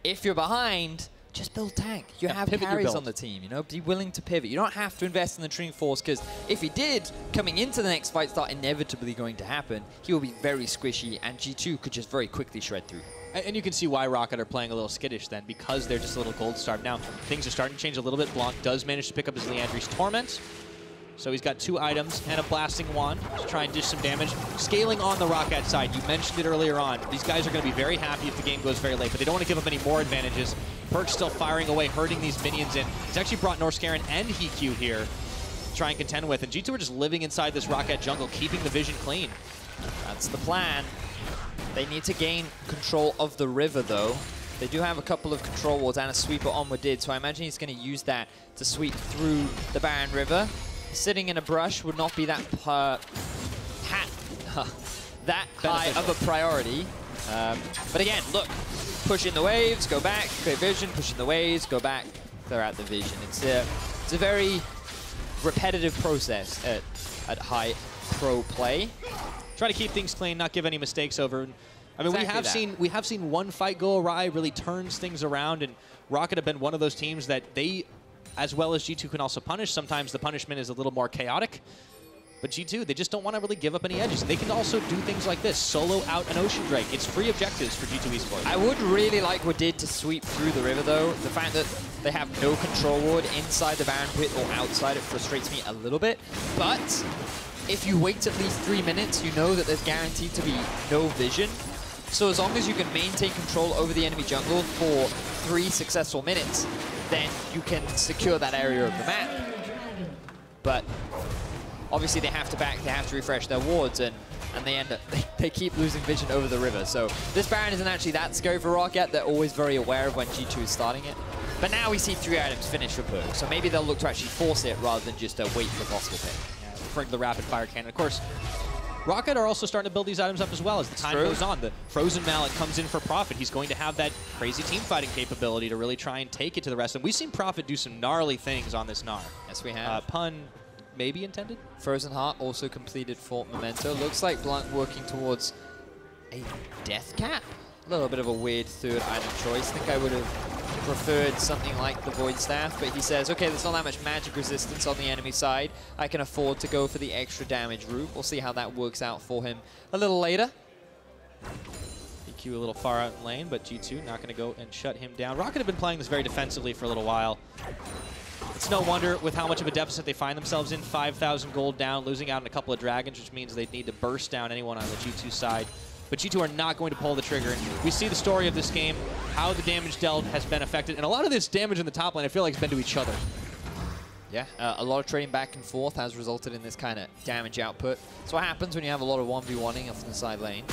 If you're behind, just build tank. You have carries on the team, you know? Be willing to pivot. You don't have to invest in the Trini Force, because if he did, coming into the next fight start inevitably going to happen, he will be very squishy, and G2 could just very quickly shred through. And you can see why Roccat are playing a little skittish then, because they're just a little gold starved. Now, things are starting to change a little bit. Blanc does manage to pick up his Leandri's Torment. So he's got 2 items and a Blasting Wand to try and dish some damage. Scaling on the Roccat side, you mentioned it earlier on. These guys are going to be very happy if the game goes very late, but they don't want to give up any more advantages. PerkZ still firing away, hurting these minions in. He's actually brought Norskeren and HeaQ here to try and contend with. And G2 are just living inside this Roccat jungle, keeping the vision clean. That's the plan. They need to gain control of the river, though. They do have a couple of control wards and a sweeper on Wadid, so I imagine he's going to use that to sweep through the Baron River. Sitting in a brush would not be that high of a priority. But again, look, push in the waves, go back, clear vision, push in the waves, go back, clear out the vision. It's a very repetitive process at high pro play. Try to keep things clean, not give any mistakes over. I mean, we have seen one fight go awry, really turns things around, and Roccat have been one of those teams that they, as well as G2, can also punish. Sometimes the punishment is a little more chaotic. But G2, they just don't want to really give up any edges. They can also do things like this, solo out an Ocean Drake. It's free objectives for G2 Esports. I would really like Wadid to sweep through the river, though. The fact that they have no control ward inside the Baron pit or outside it frustrates me a little bit. But if you wait at least 3 minutes, you know that there's guaranteed to be no vision. So as long as you can maintain control over the enemy jungle for 3 successful minutes, then you can secure that area of the map. But obviously they have to back, they have to refresh their wards, and they end up, they keep losing vision over the river. So this Baron isn't actually that scary for Roccat. They're always very aware of when G2 is starting it. But now we see 3 items finish for PerkZ, so maybe they'll look to actually force it rather than just wait for the possible pick. Yeah, referring to the rapid fire cannon. Of course, Roccat are also starting to build these items up as well as the time goes on. The Frozen Mallet comes in for Prophet. He's going to have that crazy team fighting capability to really try and take it to the rest. And we've seen Prophet do some gnarly things on this Gnar. Yes, we have. Pun maybe intended. Frozen Heart also completed for Memento. Looks like Blanc working towards a death cap. A little bit of a weird third item choice. I think I would have preferred something like the Void Staff, but he says, okay, there's not that much magic resistance on the enemy side. I can afford to go for the extra damage route. We'll see how that works out for him a little later. HeaQ a little far out in lane, but G2 not going to go and shut him down. Roccat have been playing this very defensively for a little while. It's no wonder with how much of a deficit they find themselves in. 5,000 gold down, losing out on a couple of dragons, which means they'd need to burst down anyone on the G2 side. But G2 are not going to pull the trigger. And we see the story of this game, how the damage dealt has been affected. And a lot of this damage in the top lane, I feel like, has been to each other. Yeah, a lot of trading back and forth has resulted in this kind of damage output. That's what happens when you have a lot of 1v1ing off the side lane.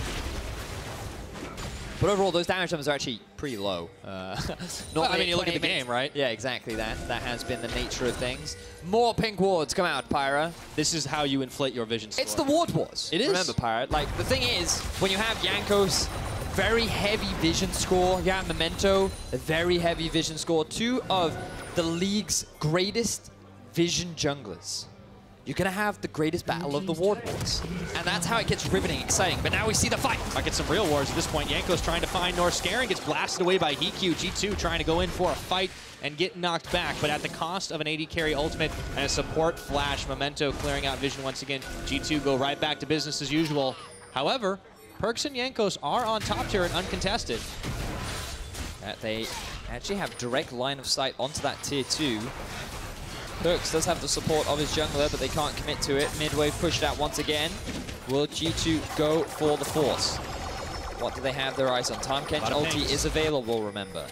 But overall, those damage numbers are actually pretty low. Well, I mean, you look at the game, right? Yeah, exactly. That has been the nature of things. More pink wards come out, Pyra. This is how you inflate your vision score. It's the ward wars. It is. Remember, Pyra. Like, the thing is, when you have Jankos, very heavy vision score. You have Memento, a very heavy vision score. Two of the league's greatest vision junglers. You're going to have the greatest battle of the ward wars. And that's how it gets riveting, exciting. But now we see the fight. I get some real wars at this point. Jankos trying to find Norskeren, gets blasted away by HeaQ. G2 trying to go in for a fight and get knocked back, but at the cost of an AD carry ultimate and a support flash. Memento clearing out vision once again. G2 go right back to business as usual. However, PerkZ and Jankos are on top tier and uncontested. They actually have direct line of sight onto that tier 2. PerkZ does have the support of his jungler, but they can't commit to it. Mid-wave pushed out once again. Will G2 go for the force? What do they have their eyes on? Tahm Kench ulti is available, remember.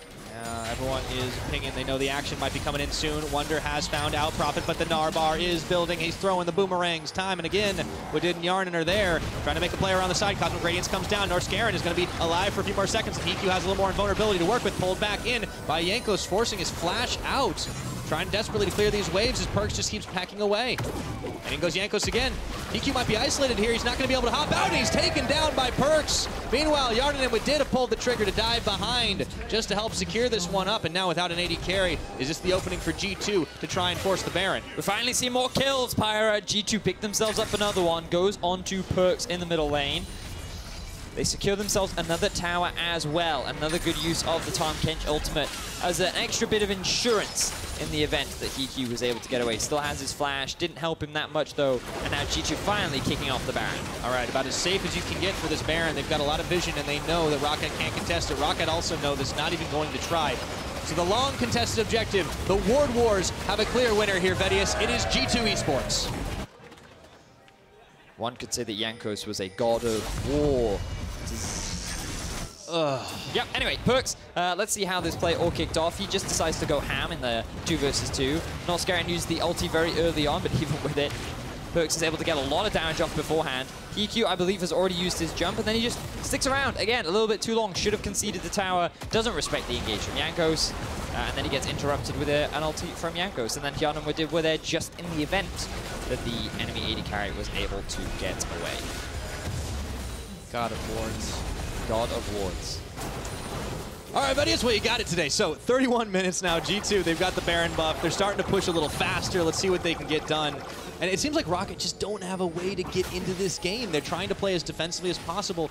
Everyone is pinging. They know the action might be coming in soon. Wunder has found out Prophet, but the Gnar bar is building. He's throwing the boomerangs time and again. Wadid and Hjärnan are there, trying to make a play around the side. Cosmic Radiance comes down. Norskeren is going to be alive for a few more seconds. And HeaQ has a little more invulnerability to work with. Pulled back in by Jankos, forcing his flash out. Trying desperately to clear these waves as PerkZ just keeps packing away. And in goes Jankos again. HeaQ might be isolated here. He's not going to be able to hop out. And he's taken down by PerkZ. Meanwhile, Hjärnan and Wadid have pulled the trigger to dive behind just to help secure this one up. And now without an AD carry, is this the opening for G2 to try and force the Baron? We finally see more kills, Pyra. G2 pick themselves up another one. Goes on to PerkZ in the middle lane. They secure themselves another tower as well. Another good use of the Tahm Kench ultimate as an extra bit of insurance in the event that HeaQ was able to get away. Still has his flash, didn't help him that much though, and now G2 finally kicking off the Baron. All right, about as safe as you can get for this Baron. They've got a lot of vision and they know that Roccat can't contest it. Roccat also know this, not even going to try. So the long contested objective, the Ward Wars have a clear winner here, Vedius. It is G2 Esports. One could say that Jankos was a god of war. Yep, anyway, PerkZ, let's see how this play all kicked off. He just decides to go ham in the 2 versus 2. Norskeren used the ulti very early on, but even with it, PerkZ is able to get a lot of damage off beforehand. HeaQ, I believe, has already used his jump, and then he just sticks around. Again, a little bit too long. Should have conceded the tower. Doesn't respect the engage from Jankos. And then he gets interrupted with an ulti from Jankos. And then Hjärnan and Wadid were there just in the event that the enemy AD carry was able to get away. God of Wards. God of Wards. All right, Vedius, well, you got it today. So 31 minutes now, G2, they've got the Baron buff. They're starting to push a little faster. Let's see what they can get done. And it seems like Roccat just don't have a way to get into this game. They're trying to play as defensively as possible.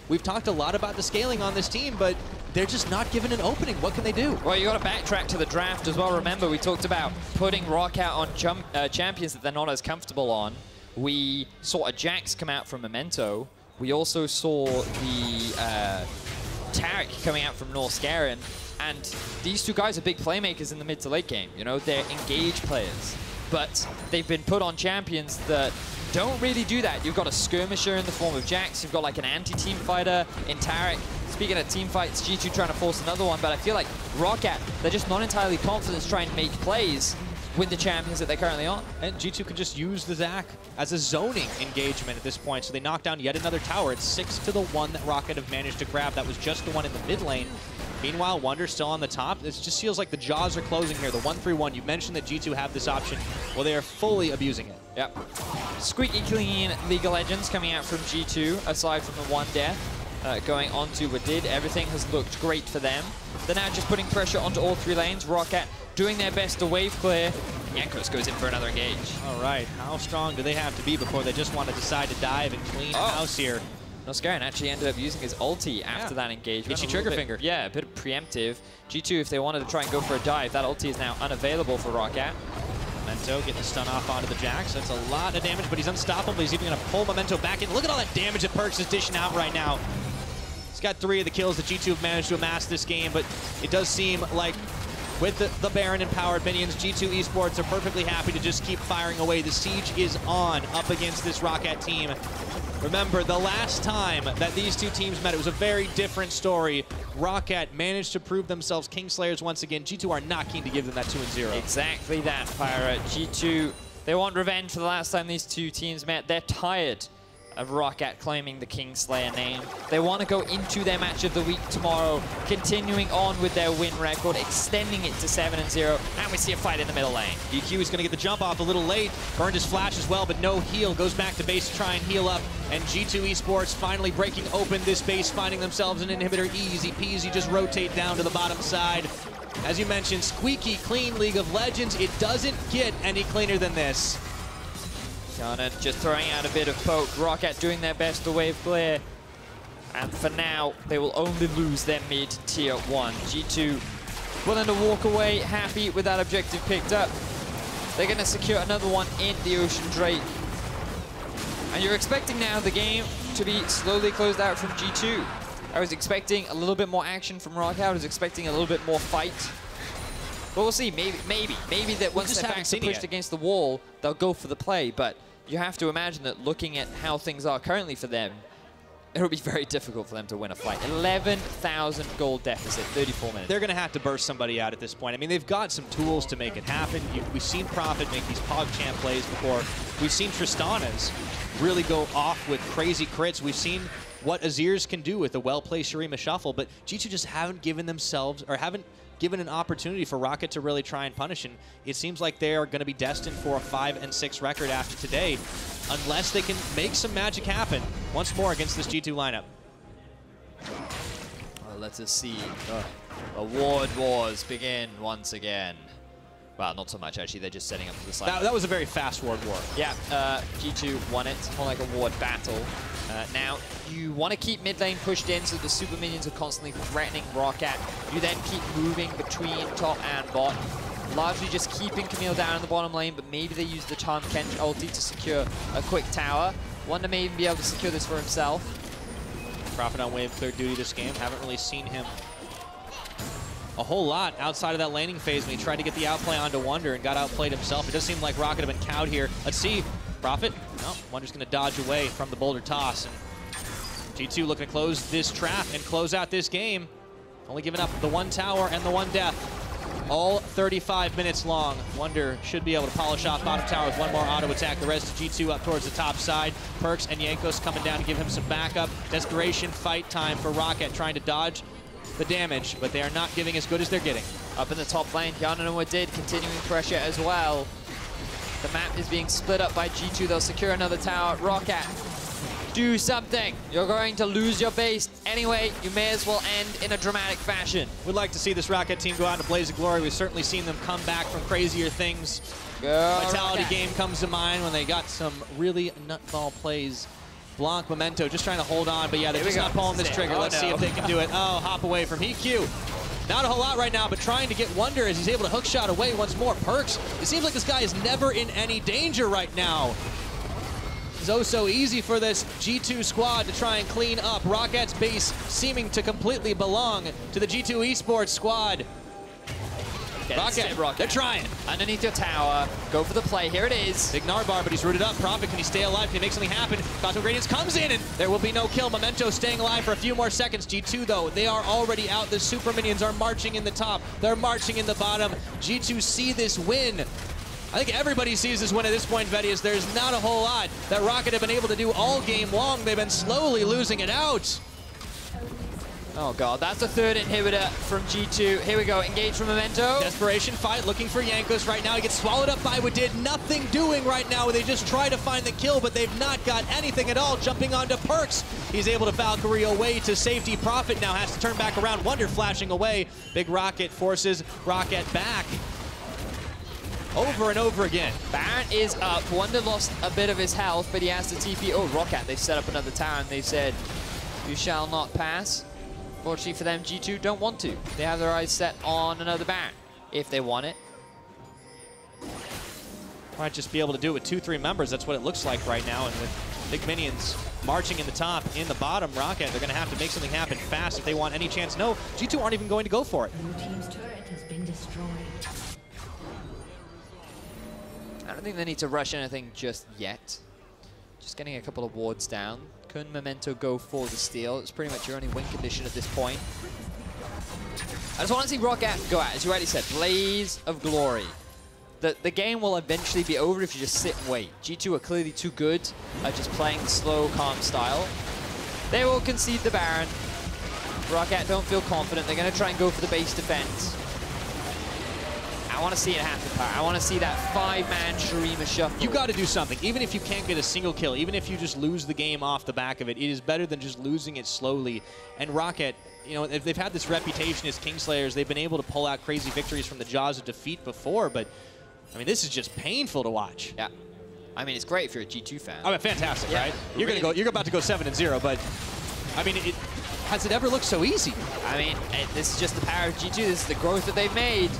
We've talked a lot about the scaling on this team, but they're just not given an opening. What can they do? Well, you got to backtrack to the draft as well. Remember, we talked about putting Roccat on champions that they're not as comfortable on. We saw a Jax come out from Memento. We also saw the Taric coming out from Norskeren, and these two guys are big playmakers in the mid to late game. You know, they're engaged players, but they've been put on champions that don't really do that. You've got a skirmisher in the form of Jax. You've got like an anti-team fighter in Taric. Speaking of team fights, G2 trying to force another one, but I feel like Roccat, they're just not entirely confident to try and make plays with the champions that they're currently on. And G2 can just use the Zac as a zoning engagement at this point. So they knock down yet another tower. It's 6-1 that Roccat have managed to grab. That was just the one in the mid lane. Meanwhile, Wunder still on the top. It just feels like the jaws are closing here. The 1-3-1, you mentioned that G2 have this option. Well, they are fully abusing it. Yep. Squeaky clean League of Legends coming out from G2, aside from the one death. Going on to Wadid. Everything has looked great for them. They're now just putting pressure onto all 3 lanes. Roccat doing their best to wave clear. Jankos goes in for another engage. All right, how strong do they have to be before they just want to decide to dive and clean house here? Norskeren actually ended up using his ulti after that engagement. Itchy trigger finger. Yeah, a bit of preemptive. G2, if they wanted to try and go for a dive, that ulti is now unavailable for Roccat. Memento getting the stun off onto the Jax. That's a lot of damage, but he's unstoppable. He's even going to pull Memento back in. Look at all that damage that PerkZ is dishing out right now. He's got 3 of the kills that G2 have managed to amass this game, but it does seem like with the Baron and powered minions, G2 Esports are perfectly happy to just keep firing away. The siege is on up against this Roccat team. Remember, the last time that these two teams met, it was a very different story. Roccat managed to prove themselves Kingslayers once again. G2 are not keen to give them that 2-0. Exactly that, Pirate. G2, they want revenge for the last time these two teams met. They're tired of Roccat claiming the Kingslayer name. They want to go into their match of the week tomorrow, continuing on with their win record, extending it to 7-0, and we see a fight in the middle lane. HeaQ is going to get the jump off a little late, burned his flash as well, but no heal, goes back to base to try and heal up, and G2 Esports finally breaking open this base, finding themselves an inhibitor, easy peasy, just rotate down to the bottom side. As you mentioned, squeaky clean League of Legends, it doesn't get any cleaner than this. Hjärnan just throwing out a bit of poke. Roccat doing their best to wave clear. And for now, they will only lose their mid tier 1. G2 willing to walk away, happy with that objective picked up. They're going to secure another one in the Ocean Drake. And you're expecting now the game to be slowly closed out from G2. I was expecting a little bit more action from Roccat. I was expecting a little bit more fight. But we'll see, maybe that once their backs are pushed against the wall, they'll go for the play. But you have to imagine that looking at how things are currently for them, it'll be very difficult for them to win a fight. 11,000 gold deficit, 34 minutes. They're going to have to burst somebody out at this point. I mean, they've got some tools to make it happen. We've seen Prophet make these PogChamp plays before. We've seen Tristana's really go off with crazy crits. We've seen what Azir's can do with a well-placed Shurima Shuffle, but G2 just haven't given themselves, or haven't given an opportunity for Roccat to really try and punish, and it seems like they are going to be destined for a 5-6 record after today, unless they can make some magic happen once more against this G2 lineup. Well, let us see the Ward Wars begin once again. Well, not so much, actually. They're just setting up for the side. That was a very fast Ward War. Yeah, G2 won it. More like a Ward battle. Now, you want to keep mid lane pushed in so the super minions are constantly threatening Roccat. You then keep moving between top and bot. Largely just keeping Camille down in the bottom lane, but maybe they use the Tahm Kench ulti to secure a quick tower. Wunder may even be able to secure this for himself. Prophet on wave clear duty this game. Haven't really seen him a whole lot outside of that laning phase when he tried to get the outplay onto Wunder and got outplayed himself. It does seem like Roccat have been cowed here. Let's see. Prophet, no, Wunder's going to dodge away from the boulder toss. And G2 looking to close this trap and close out this game. Only giving up the 1 tower and the 1 death. All 35 minutes long. Wunder should be able to polish off bottom tower with 1 more auto attack. The rest of G2 up towards the top side. PerkZ and Jankos coming down to give him some backup. Desperation fight time for Roccat trying to dodge the damage, but they are not giving as good as they're getting. Up in the top lane, Hjärnan and Wadid continuing pressure as well. The map is being split up by G2. They'll secure another tower. Roccat, do something. You're going to lose your base anyway. You may as well end in a dramatic fashion. We'd like to see this Roccat team go out in a blaze of glory. We've certainly seen them come back from crazier things. Vitality Roccat. game comes to mind when they got some really nutball plays. Blanc, Memento just trying to hold on, but yeah, they're just not pulling this trigger. Let's see if they can do it. Oh, hop away from HeaQ. Not a whole lot right now, but trying to get Wunder as he's able to hookshot away once more. PerkZ, it seems like this guy is never in any danger right now. It's oh so easy for this G2 squad to try and clean up. Rockat's base seeming to completely belong to the G2 Esports squad. Roccat, they're trying. Underneath your tower, go for the play. Here it is. Big Gnar bar, but he's rooted up. Prophet, can he stay alive? Can he make something happen? Cosmic Radiance comes in, and there will be no kill. Memento staying alive for a few more seconds. G2, though, they are already out. The super minions are marching in the top. They're marching in the bottom. G2 see this win. I think everybody sees this win at this point, Vedius. There's not a whole lot that Roccat have been able to do all game long. They've been slowly losing it out. Oh god, that's the 3rd inhibitor from G2. Here we go, engage from Memento. Desperation fight, looking for Jankos right now. He gets swallowed up by Wadid. Nothing doing right now. They just try to find the kill, but they've not got anything at all. Jumping onto PerkZ. He's able to Valkyrie away to safety. Prophet now has to turn back around. Wunder flashing away. Big Roccat forces Roccat back. over and over again. Baron is up. Wunder lost a bit of his health, but he has the TP. Oh, Roccat, they've set up another tower, and they've said, you shall not pass. Fortunately for them, G2 don't want to. They have their eyes set on another Baron, if they want it. Might just be able to do it with 2-3 members. That's what it looks like right now. And with big minions marching in the top, in the bottom, Roccat, they're going to have to make something happen fast if they want any chance. No, G2 aren't even going to go for it. Blue team's turret has been destroyed. I don't think they need to rush anything just yet. Just getting a couple of wards down. Couldn't Memento go for the steal? It's pretty much your only win condition at this point. I just want to see Roccat go out, as you already said, Blaze of Glory. The game will eventually be over if you just sit and wait. G2 are clearly too good at just playing the slow, calm style. They will concede the Baron. Roccat don't feel confident. They're going to try and go for the base defense. I want to see it happen, Power. I want to see that 5-man Shurima shuffle. You got to do something. Even if you can't get a single kill, even if you just lose the game off the back of it, it is better than just losing it slowly. And Roccat, you know, if they've had this reputation as Kingslayers, they've been able to pull out crazy victories from the jaws of defeat before, but I mean, this is just painful to watch. Yeah. I mean, it's great if you're a G2 fan. I mean, fantastic, yeah, right? You're really you're about to go 7-0, but I mean, has it ever looked so easy? I mean, this is just the power of G2. This is the growth that they've made.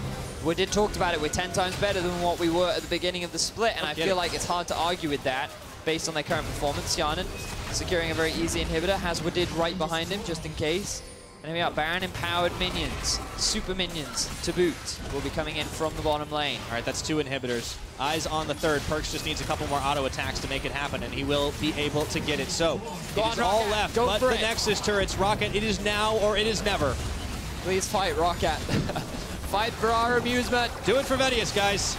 We did talk about it. We're 10 times better than what we were at the beginning of the split, and I feel like it's hard to argue with that based on their current performance. Hjärnan securing a very easy inhibitor, has Wadid right behind him just in case. And here we are, Baron empowered minions, super minions to boot, will be coming in from the bottom lane. All right, that's 2 inhibitors. Eyes on the third. PerkZ just needs a couple more auto attacks to make it happen, and he will be able to get it. So, it is all left, but the Nexus turrets, Roccat, it is now or it is never. Please fight, Roccat. Fight for our amusement. Do it for Vedius, guys.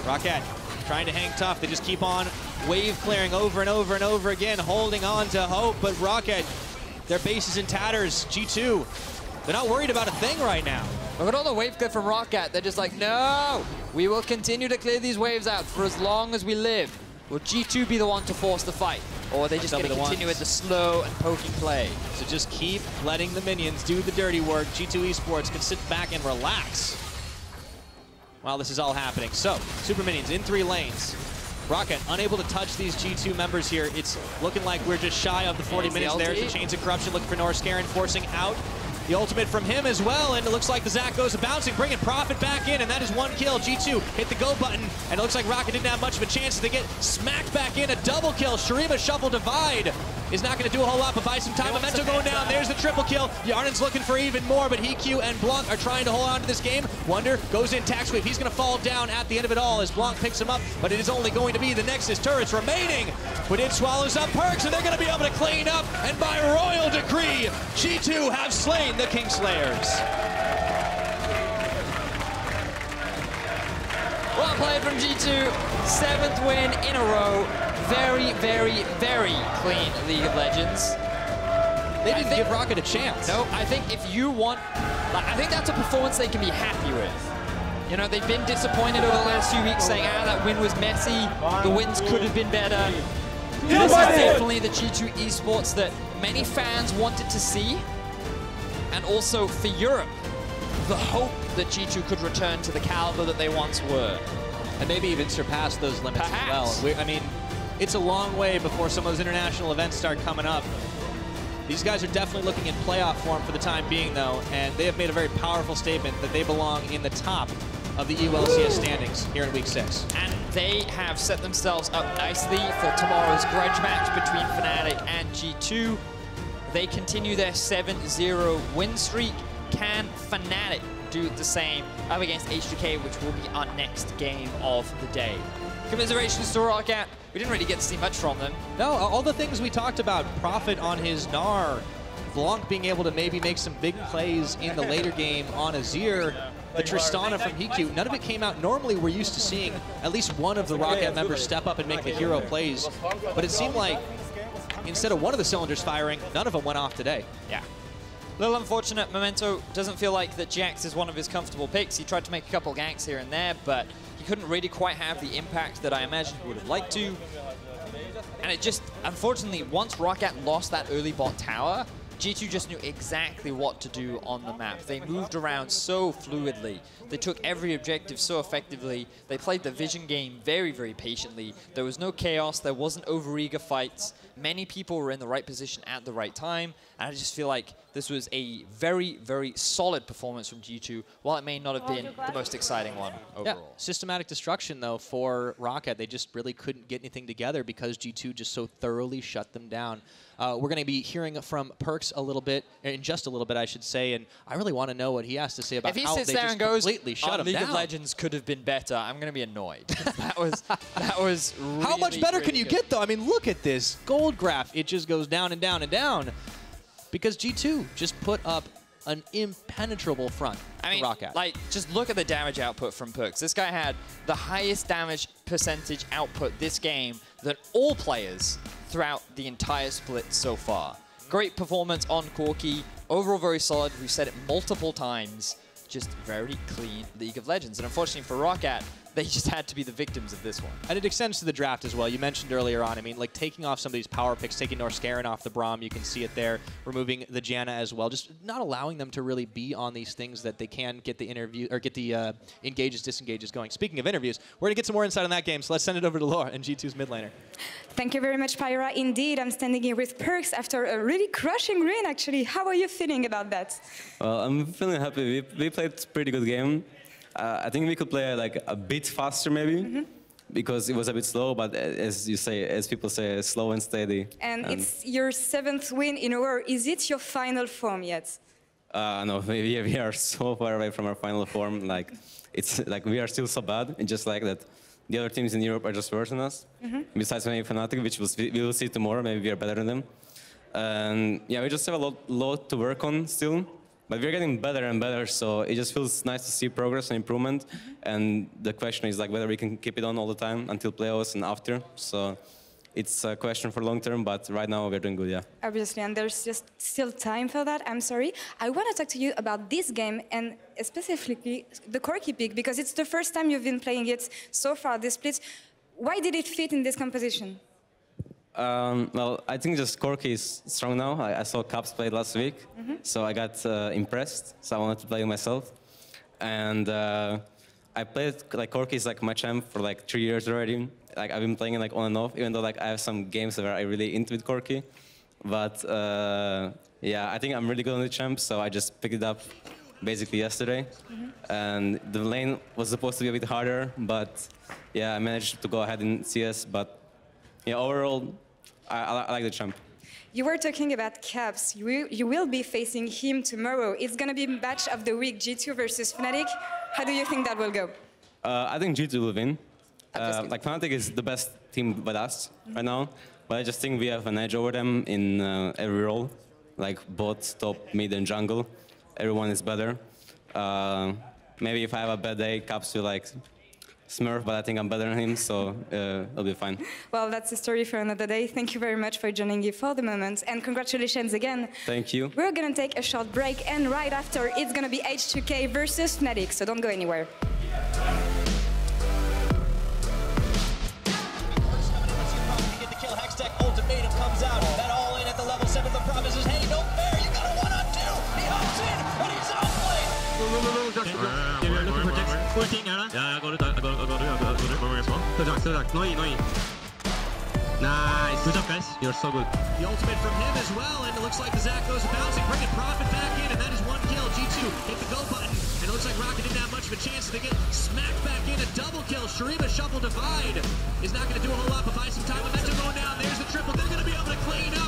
Roccat trying to hang tough. They just keep on wave clearing over and over and over again, holding on to hope, but Roccat, their base is in tatters. G2, they're not worried about a thing right now. Look at all the wave clear from Roccat. They're just like, no, we will continue to clear these waves out for as long as we live. Will G2 be the one to force the fight? Or are they just going to continue with the slow and poking play? So just keep letting the minions do the dirty work. G2 Esports can sit back and relax while this is all happening. So, super minions in 3 lanes. Roccat unable to touch these G2 members here. It's looking like we're just shy of the 40 minutes. There's the Chains of Corruption looking for Norskeren, forcing out the ultimate from him as well, and it looks like the Zac goes bouncing, bringing Profit back in, and that is 1 kill. G2 hit the go button, and it looks like Roccat didn't have much of a chance to get smacked back in. A double kill. Shurima Shuffle Divide is not going to do a whole lot, but buy some time. Memento going down. There's the triple kill. Hjärnan's looking for even more, but HeaQ and Blanc are trying to hold on to this game. Wunder goes in, tax sweep. He's going to fall down at the end of it all as Blanc picks him up, but it is only going to be the Nexus turrets remaining. But it swallows up PerkZ, and they're going to be able to clean up, and by royal decree, G2 have slain the Kingslayers. Well played from G2. 7th win in a row. Very, very, very clean League of Legends. They didn't give Roccat a chance. No, I think if you want, I think that's a performance they can be happy with. You know, they've been disappointed over the last few weeks saying, that win was messy, the wins could have been better. This is definitely the G2 Esports that many fans wanted to see. And also for Europe, the hope that G2 could return to the caliber that they once were. And maybe even surpass those limits as well. I mean, it's a long way before some of those international events start coming up. These guys are definitely looking in playoff form for the time being, though, and they have made a very powerful statement that they belong in the top of the LCS standings here in Week 6. And they have set themselves up nicely for tomorrow's grudge match between Fnatic and G2. They continue their 7-0 win streak. Can Fnatic do the same up against HeaQ, which will be our next game of the day? Commiserations to Roccat. We didn't really get to see much from them. No, all the things we talked about, Profit on his Gnar, Blanc being able to maybe make some big plays in the later game on Azir, the Tristana from HeaQ, none of it came out. Normally we're used to seeing at least one of the Roccat members step up and make the hero plays, but it seemed like instead of one of the cylinders firing, none of them went off today. Yeah. A little unfortunate. Memento doesn't feel like that Sjokz is one of his comfortable picks. He tried to make a couple ganks here and there, but he couldn't really quite have the impact that I imagined he would have liked to. And it just, unfortunately, once Roccat lost that early bot tower, G2 just knew exactly what to do on the map. They moved around so fluidly. They took every objective so effectively. They played the vision game very, very patiently. There was no chaos. There wasn't overeager fights. Many people were in the right position at the right time. And I just feel like this was a very, very solid performance from G2, while it may not have been the most exciting one overall. Yeah. Systematic destruction, though, for Roccat. They just really couldn't get anything together because G2 just so thoroughly shut them down. We're going to be hearing from PerkZ a little bit, in just a little bit, I should say, and I really want to know what he has to say about how they just completely shut him down. League of Legends could have been better. I'm going to be annoyed. that was really, how much better can you good. get, though? I mean, look at this gold graph. It just goes down and down and down because G2 just put up an impenetrable front to Roccat. Like, just look at the damage output from PerkZ. This guy had the highest damage percentage output this game than all players throughout the entire split so far. Great performance on Corki. Overall, very solid. We've said it multiple times. Just very clean League of Legends. And unfortunately for Roccat, they just had to be the victims of this one. And it extends to the draft as well. You mentioned earlier on, I mean, like taking off some of these power picks, taking Norskeren off the Braum, you can see it there, removing the Hjärnan as well, just not allowing them to really be on these things that they can get the interview, or get the engages, disengages going. Speaking of interviews, we're gonna get some more insight on that game, so let's send it over to Laure and G2's mid laner. Thank you very much, Pyra. Indeed, I'm standing here with PerkZ after a really crushing win, actually. How are you feeling about that? Well, I'm feeling happy. We played a pretty good game. I think we could play like a bit faster maybe, because it was a bit slow, but as you say, as people say, slow and steady. And it's your 7th win in a row. Is it your final form yet? No, we are so far away from our final form. Like, it's like we are still so bad. It's just like that the other teams in Europe are just worse than us. Besides maybe Fnatic, which we will see tomorrow, maybe we are better than them. And yeah, we just have a lot to work on still. But we're getting better and better, so it just feels nice to see progress and improvement. And the question is like whether we can keep it on all the time until playoffs and after. So it's a question for long term, but right now we're doing good, yeah. Obviously, and there's just still time for that. I'm sorry. I want to talk to you about this game and specifically the Corki pick, because it's the first time you've been playing it so far, this split. Why did it fit in this composition? Well, I think just Corki is strong now. I saw Caps play last week, so I got impressed. So I wanted to play myself, and I played like Corki is like my champ for like 3 years already. Like I've been playing it like on and off, even though like I have some games where I really into with Corki. But yeah, I think I'm really good on the champ, so I just picked it up basically yesterday. And the lane was supposed to be a bit harder, but yeah, I managed to go ahead in CS. But yeah, overall, I like the champ. You were talking about Caps. You will be facing him tomorrow. It's going to be match of the week, G2 versus Fnatic. How do you think that will go? I think G2 will win. Like Fnatic is the best team with us right now, but I just think we have an edge over them in every role, like bot, top, mid, and jungle. Everyone is better. Maybe if I have a bad day, Caps will like Smurf, but I think I'm better than him, so it'll be fine. Well, that's a story for another day. Thank you very much for joining me for the moment, and congratulations again. Thank you. We're going to take a short break, and right after, it's going to be H2K versus Fnatic, so don't go anywhere. Ultimatum comes out, that all in at the level 7 of the promises, hey, no fair, you got a 1-on-2, he hops in, and he's outplayed. Nice, good job guys, you're so good. The ultimate from him as well, and it looks like the Jankos are bouncing, bringing Profit back in, and that is 1 kill. G2 hit the go button, and it looks like Roccat didn't have much of a chance to get smacked back in. A double kill. Shurima Shuffle Divide is not going to do a whole lot, but buy some time. Memento going down. There's the triple. They're going to be able to clean up.